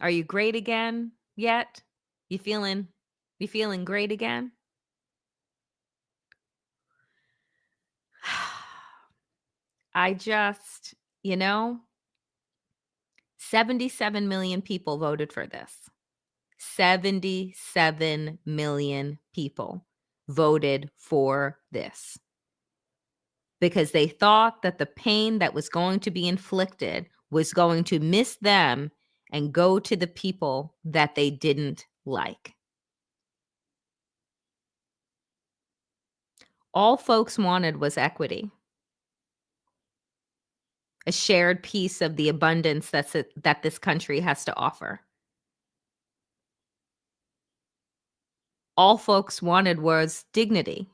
Are you great again yet? You feeling great again? I just, 77 million people voted for this. 77 million people voted for this because they thought that the pain that was going to be inflicted was going to miss them and go to the people that they didn't like. All folks wanted was equity, a shared piece of the abundance that this country has to offer. All folks wanted was dignity.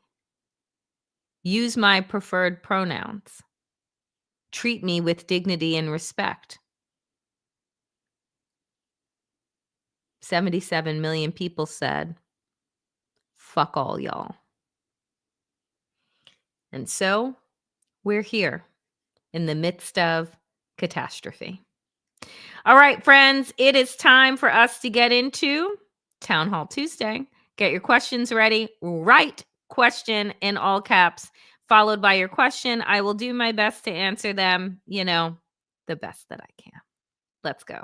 Use my preferred pronouns. Treat me with dignity and respect. 77 million people said, fuck all y'all. And so we're here in the midst of catastrophe. All right, friends, it is time for us to get into Town Hall Tuesday. Get your questions ready. Write question in all caps, followed by your question. I will do my best to answer them, the best that I can. Let's go.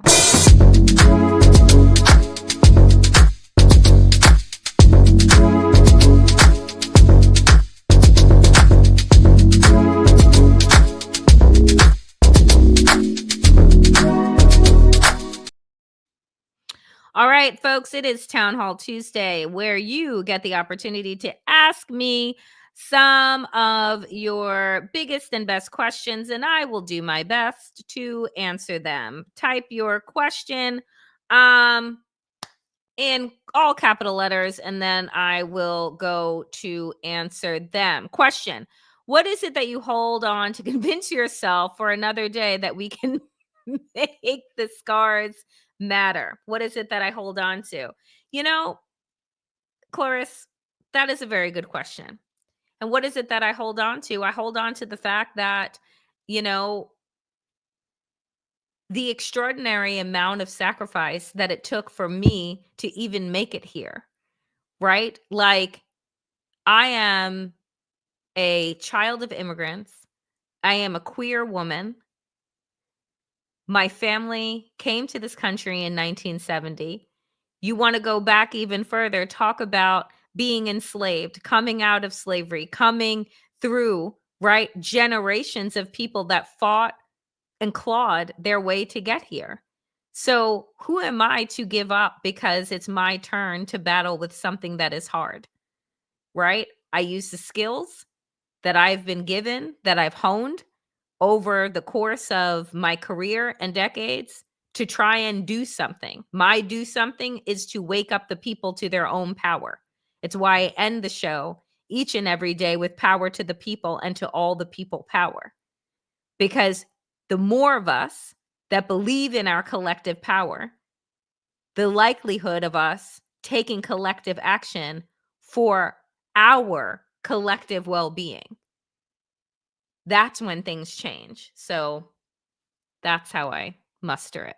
All right, folks, it is Town Hall Tuesday, where you get the opportunity to ask me some of your biggest and best questions, and I will do my best to answer them. Type your question in all capital letters, and then I will go to answer them. Question: what is it that you hold on to convince yourself for another day that we can make the scars matter? What is it that I hold on to? Cloris, that is a very good question. And what is it that I hold on to? I hold on to the fact that, you know, the extraordinary amount of sacrifice that it took for me to even make it here, right? Like, I am a child of immigrants. I am a queer woman. My family came to this country in 1970. You want to go back even further, talk about being enslaved, coming out of slavery, coming through, right? Generations of people that fought and clawed their way to get here. So, who am I to give up because it's my turn to battle with something that is hard, right? I use the skills that I've been given, that I've honed over the course of my career and decades to try and do something. My do something is to wake up the people to their own power. It's why I end the show each and every day with power to the people and to all the people power. Because the more of us that believe in our collective power, the likelihood of us taking collective action for our collective well-being, that's when things change. So that's how I muster it.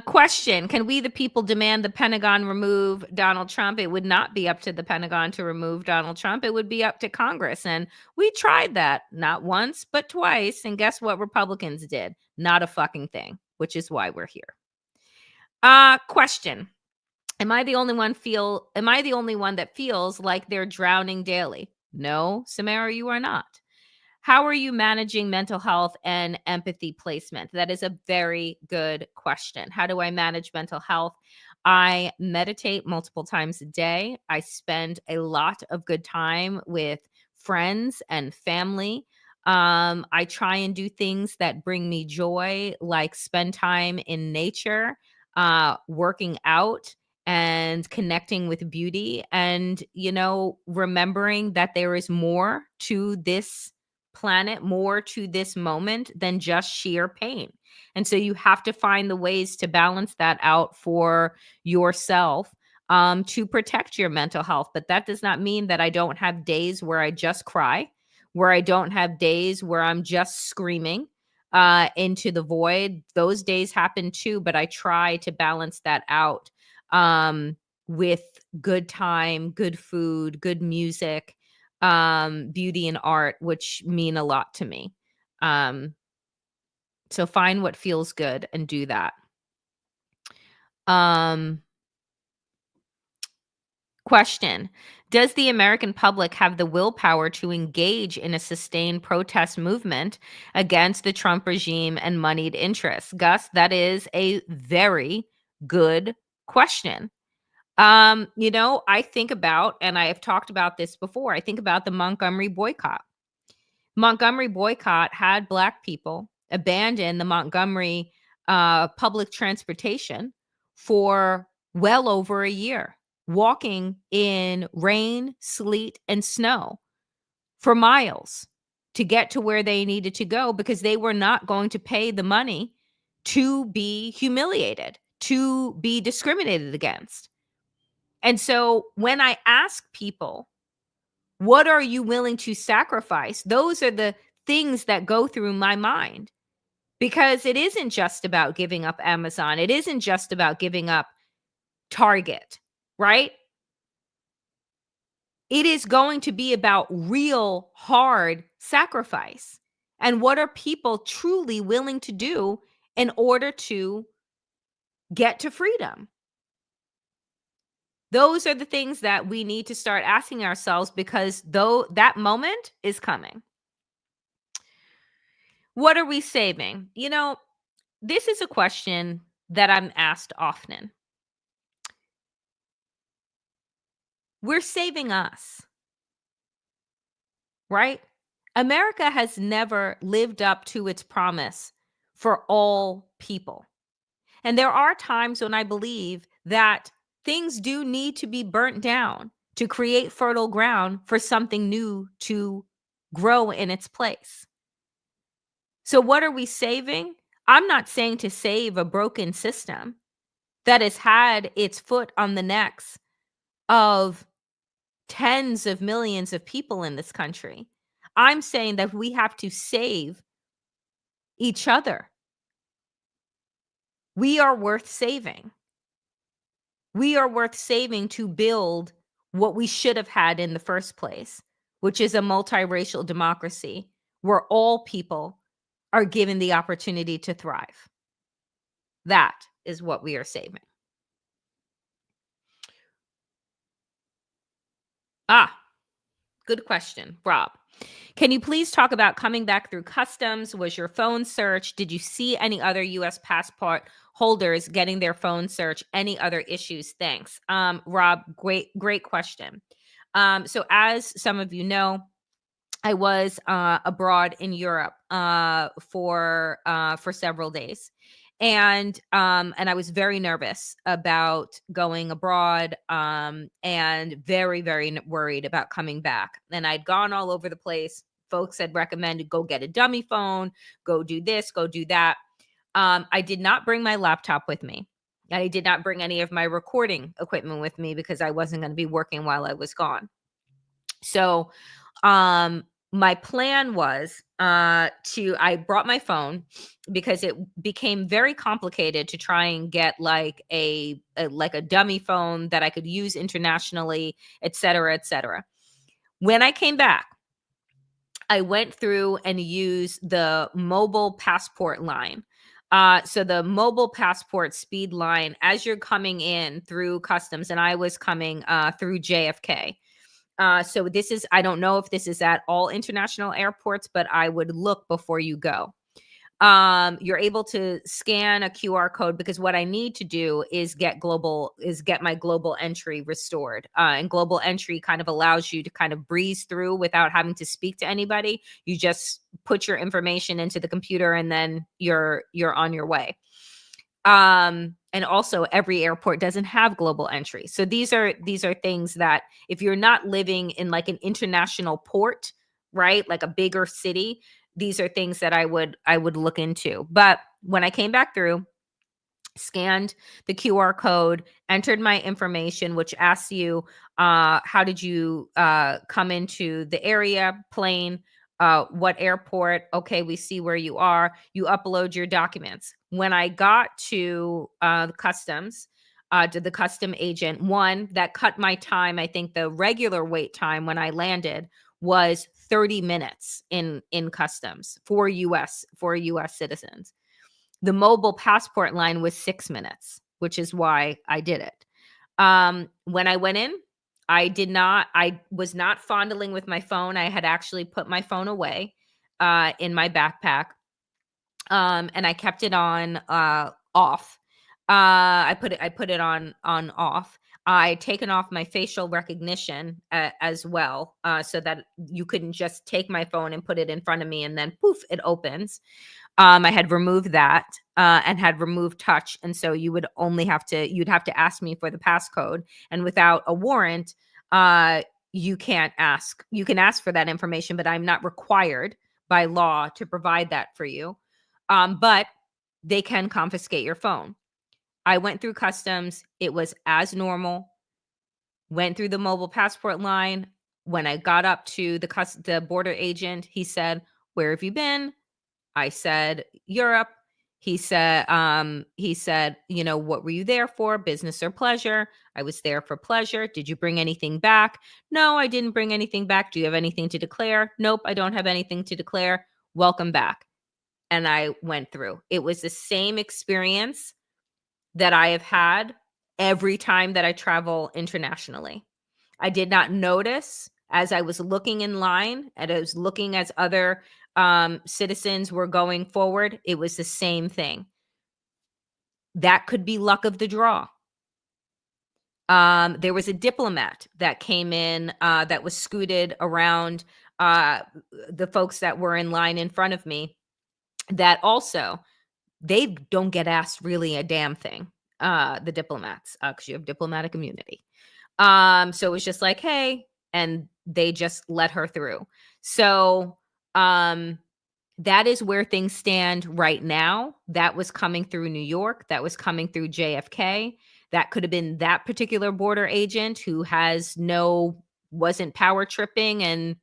Question: can we, the people, demand the Pentagon remove Donald Trump? It would not be up to the Pentagon to remove Donald Trump. It would be up to Congress. And we tried that not once, but twice. And guess what Republicans did? Not a fucking thing, which is why we're here. Question: am I the only one that feels like they're drowning daily? No, Samara, you are not. How are you managing mental health and empathy placement? That is a very good question. How do I manage mental health? I meditate multiple times a day. I spend a lot of good time with friends and family. I try and do things that bring me joy, like spend time in nature, working out, and connecting with beauty, and, remembering that there is more to this planet, more to this moment than just sheer pain. And so you have to find the ways to balance that out for yourself, to protect your mental health. But that does not mean that I don't have days where I just cry, where I don't have days where I'm just screaming into the void. Those days happen too, but I try to balance that out with good time, good food, good music, beauty and art, which mean a lot to me. So find what feels good and do that. Question: does the American public have the willpower to engage in a sustained protest movement against the Trump regime and moneyed interests? Gus, that is a very good question. I think about, and I have talked about this before, I think about the Montgomery boycott. Montgomery boycott had Black people abandon the Montgomery public transportation for well over a year, walking in rain, sleet, and snow for miles to get to where they needed to go, because they were not going to pay the money to be humiliated, to be discriminated against. And so when I ask people, what are you willing to sacrifice? Those are the things that go through my mind, because it isn't just about giving up Amazon. It isn't just about giving up Target, right? It is going to be about real hard sacrifice. And what are people truly willing to do in order to get to freedom? Those are the things that we need to start asking ourselves, because though that moment is coming. What are we saving? This is a question that I'm asked often. We're saving us, right? America has never lived up to its promise for all people. And there are times when I believe that things do need to be burnt down to create fertile ground for something new to grow in its place. So what are we saving? I'm not saying to save a broken system that has had its foot on the necks of tens of millions of people in this country. I'm saying that we have to save each other. We are worth saving. We are worth saving to build what we should have had in the first place, which is a multiracial democracy where all people are given the opportunity to thrive. That is what we are saving. Good question, Rob. Can you please talk about coming back through customs? Was your phone searched? Did you see any other U.S. passport holders getting their phone searched? Any other issues? Thanks. Rob, great question. So as some of you know, I was abroad in Europe for several days, and I was very nervous about going abroad, and very worried about coming back. And I'd gone all over the place. Folks had recommended go get a dummy phone, go do this, go do that. I did not bring my laptop with me. I did not bring any of my recording equipment with me because I wasn't going to be working while I was gone. So my plan was I brought my phone because it became very complicated to try and get like a dummy phone that I could use internationally, et cetera, et cetera. When I came back, I went through and used the mobile passport line. So the mobile passport speed line as you're coming in through customs, and I was coming through JFK. So this is, I don't know if this is at all international airports, but I would look before you go. You're able to scan a QR code because what I need to do is get my global entry restored. And global entry kind of allows you to kind of breeze through without having to speak to anybody. You just put your information into the computer and then you're on your way. And also every airport doesn't have global entry. So these are things that if you're not living in like an international port, right? Like a bigger city, these are things that I would look into. But when I came back through, scanned the QR code, entered my information, which asks you, how did you come into the area, plane, what airport? Okay, we see where you are. You upload your documents. When I got to customs, to the custom agent, one that cut my time. I think the regular wait time when I landed was 30 minutes in customs for US citizens. The mobile passport line was 6 minutes, which is why I did it. When I went in, I was not fondling with my phone. I had actually put my phone away in my backpack. And I kept it on off. I put it on off. I taken off my facial recognition as well, so that you couldn't just take my phone and put it in front of me and then poof, it opens. I had removed that and had removed touch, and so you'd have to ask me for the passcode, and without a warrant, you can't ask. You can ask for that information, but I'm not required by law to provide that for you. But they can confiscate your phone. I went through customs. It was as normal. Went through the mobile passport line. When I got up to the border agent, he said, "Where have you been?" I said, "Europe." He said, "What were you there for? Business or pleasure?" I was there for pleasure. "Did you bring anything back?" "No, I didn't bring anything back." "Do you have anything to declare?" "Nope, I don't have anything to declare." "Welcome back." And I went through. It was the same experience that I have had every time that I travel internationally. I did not notice as I was looking in line and I was looking as other citizens were going forward. It was the same thing. That could be luck of the draw. There was a diplomat that came in that was scooted around the folks that were in line in front of me. That also, they don't get asked really a damn thing, the diplomats, because you have diplomatic immunity. So it was just like, hey, and they just let her through. So that is where things stand right now. That was coming through New York. That was coming through JFK. That could have been that particular border agent who has no wasn't power tripping and,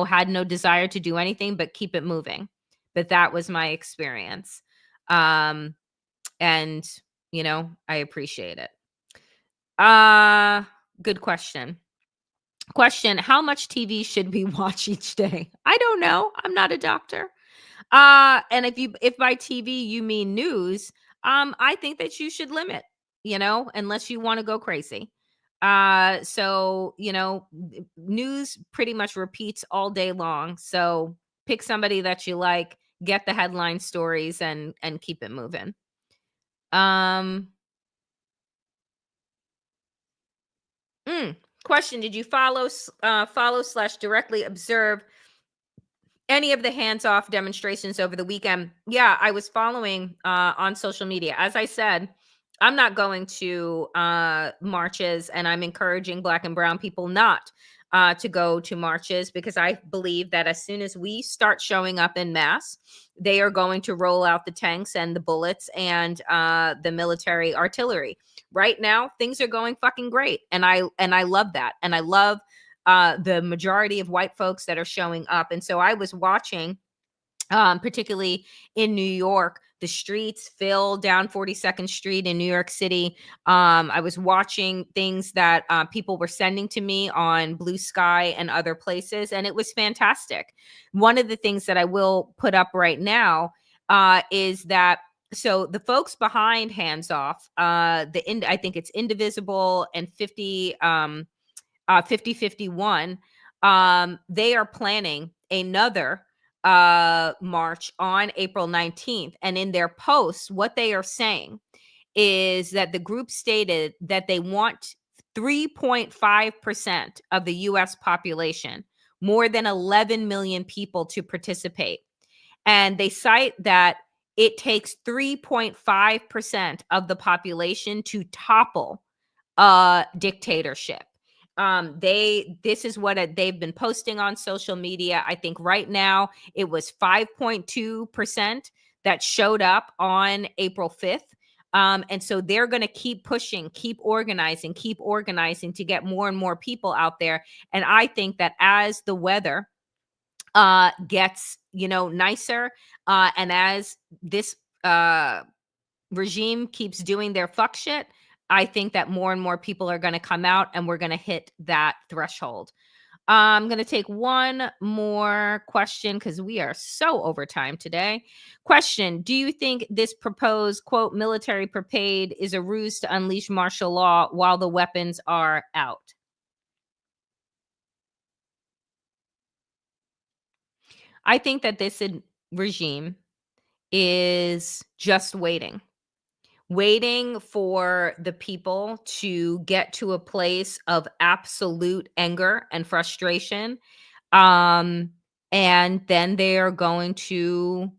had no desire to do anything but keep it moving. But that was my experience. And, I appreciate it. Good question. How much TV should we watch each day? I don't know. I'm not a doctor. And if by TV you mean news, I think that you should limit, unless you want to go crazy. So, news pretty much repeats all day long. So pick somebody that you like, get the headline stories and keep it moving. Question: did you follow / directly observe any of the hands-off demonstrations over the weekend? Yeah, I was following on social media. As I said, I'm not going to marches, and I'm encouraging Black and brown people not to go to marches, because I believe that as soon as we start showing up in mass, they are going to roll out the tanks and the bullets and the military artillery. Right now, things are going fucking great, and I love that, and I love the majority of white folks that are showing up. And so I was watching, particularly in New York, the streets fill down 42nd Street in New York City. I was watching things that people were sending to me on Blue Sky and other places, and it was fantastic. One of the things that I will put up right now is that, so the folks behind Hands Off, I think it's Indivisible and 5051, they are planning another march on April 19th. And in their posts, what they are saying is that the group stated that they want 3.5% of the US population, more than 11 million people, to participate. And they cite that it takes 3.5% of the population to topple a dictatorship. This is what they've been posting on social media. I think right now it was 5.2% that showed up on April 5th. And so they're going to keep pushing, keep organizing to get more and more people out there. And I think that as the weather gets, nicer, and as this regime keeps doing their fuck shit, I think that more and more people are going to come out, and we're going to hit that threshold. I'm going to take one more question because we are so over time today. Question: do you think this proposed, quote, military brigade is a ruse to unleash martial law while the weapons are out? I think that this regime is just waiting for the people to get to a place of absolute anger and frustration. And then they are going to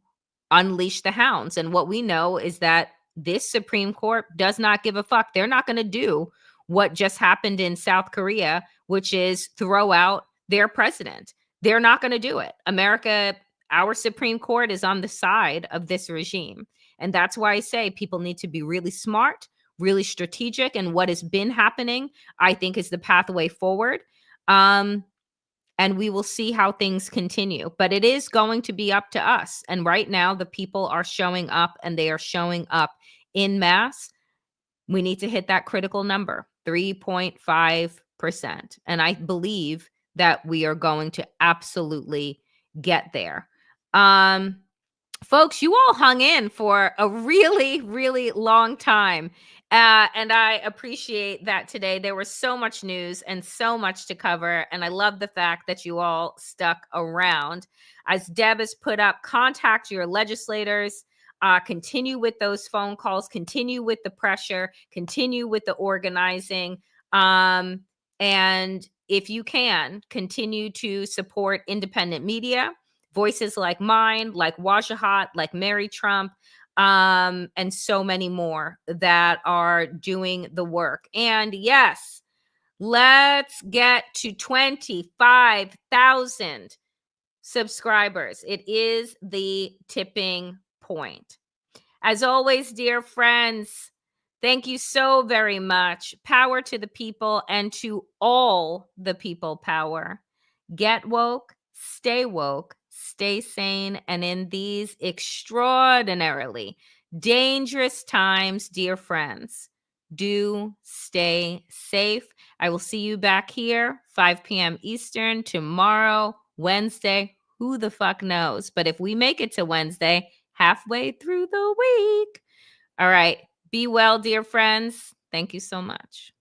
unleash the hounds. And what we know is that this Supreme Court does not give a fuck. They're not going to do what just happened in South Korea, which is throw out their president. They're not going to do it. America, our Supreme Court is on the side of this regime. And that's why I say people need to be really smart, really strategic. And what has been happening, I think, is the pathway forward. And we will see how things continue. But it is going to be up to us. And right now, the people are showing up, and they are showing up in mass. We need to hit that critical number, 3.5%. And I believe that we are going to absolutely get there. Folks, you all hung in for a really, really long time. And I appreciate that today. There was so much news and so much to cover. And I love the fact that you all stuck around. As Deb has put up, contact your legislators. Continue with those phone calls. Continue with the pressure. Continue with the organizing. And if you can, continue to support independent media. Voices like mine, like Wajahat, like Mary Trump, and so many more that are doing the work. And yes, let's get to 25,000 subscribers. It is the tipping point. As always, dear friends, Thank you so very much. Power to the people and to all the people power. Get woke, stay sane, and in these extraordinarily dangerous times, dear friends, do stay safe. I will see you back here, 5 p.m. Eastern, tomorrow, Wednesday. Who the fuck knows? But if we make it to Wednesday, halfway through the week. All right. Be well, dear friends. Thank you so much.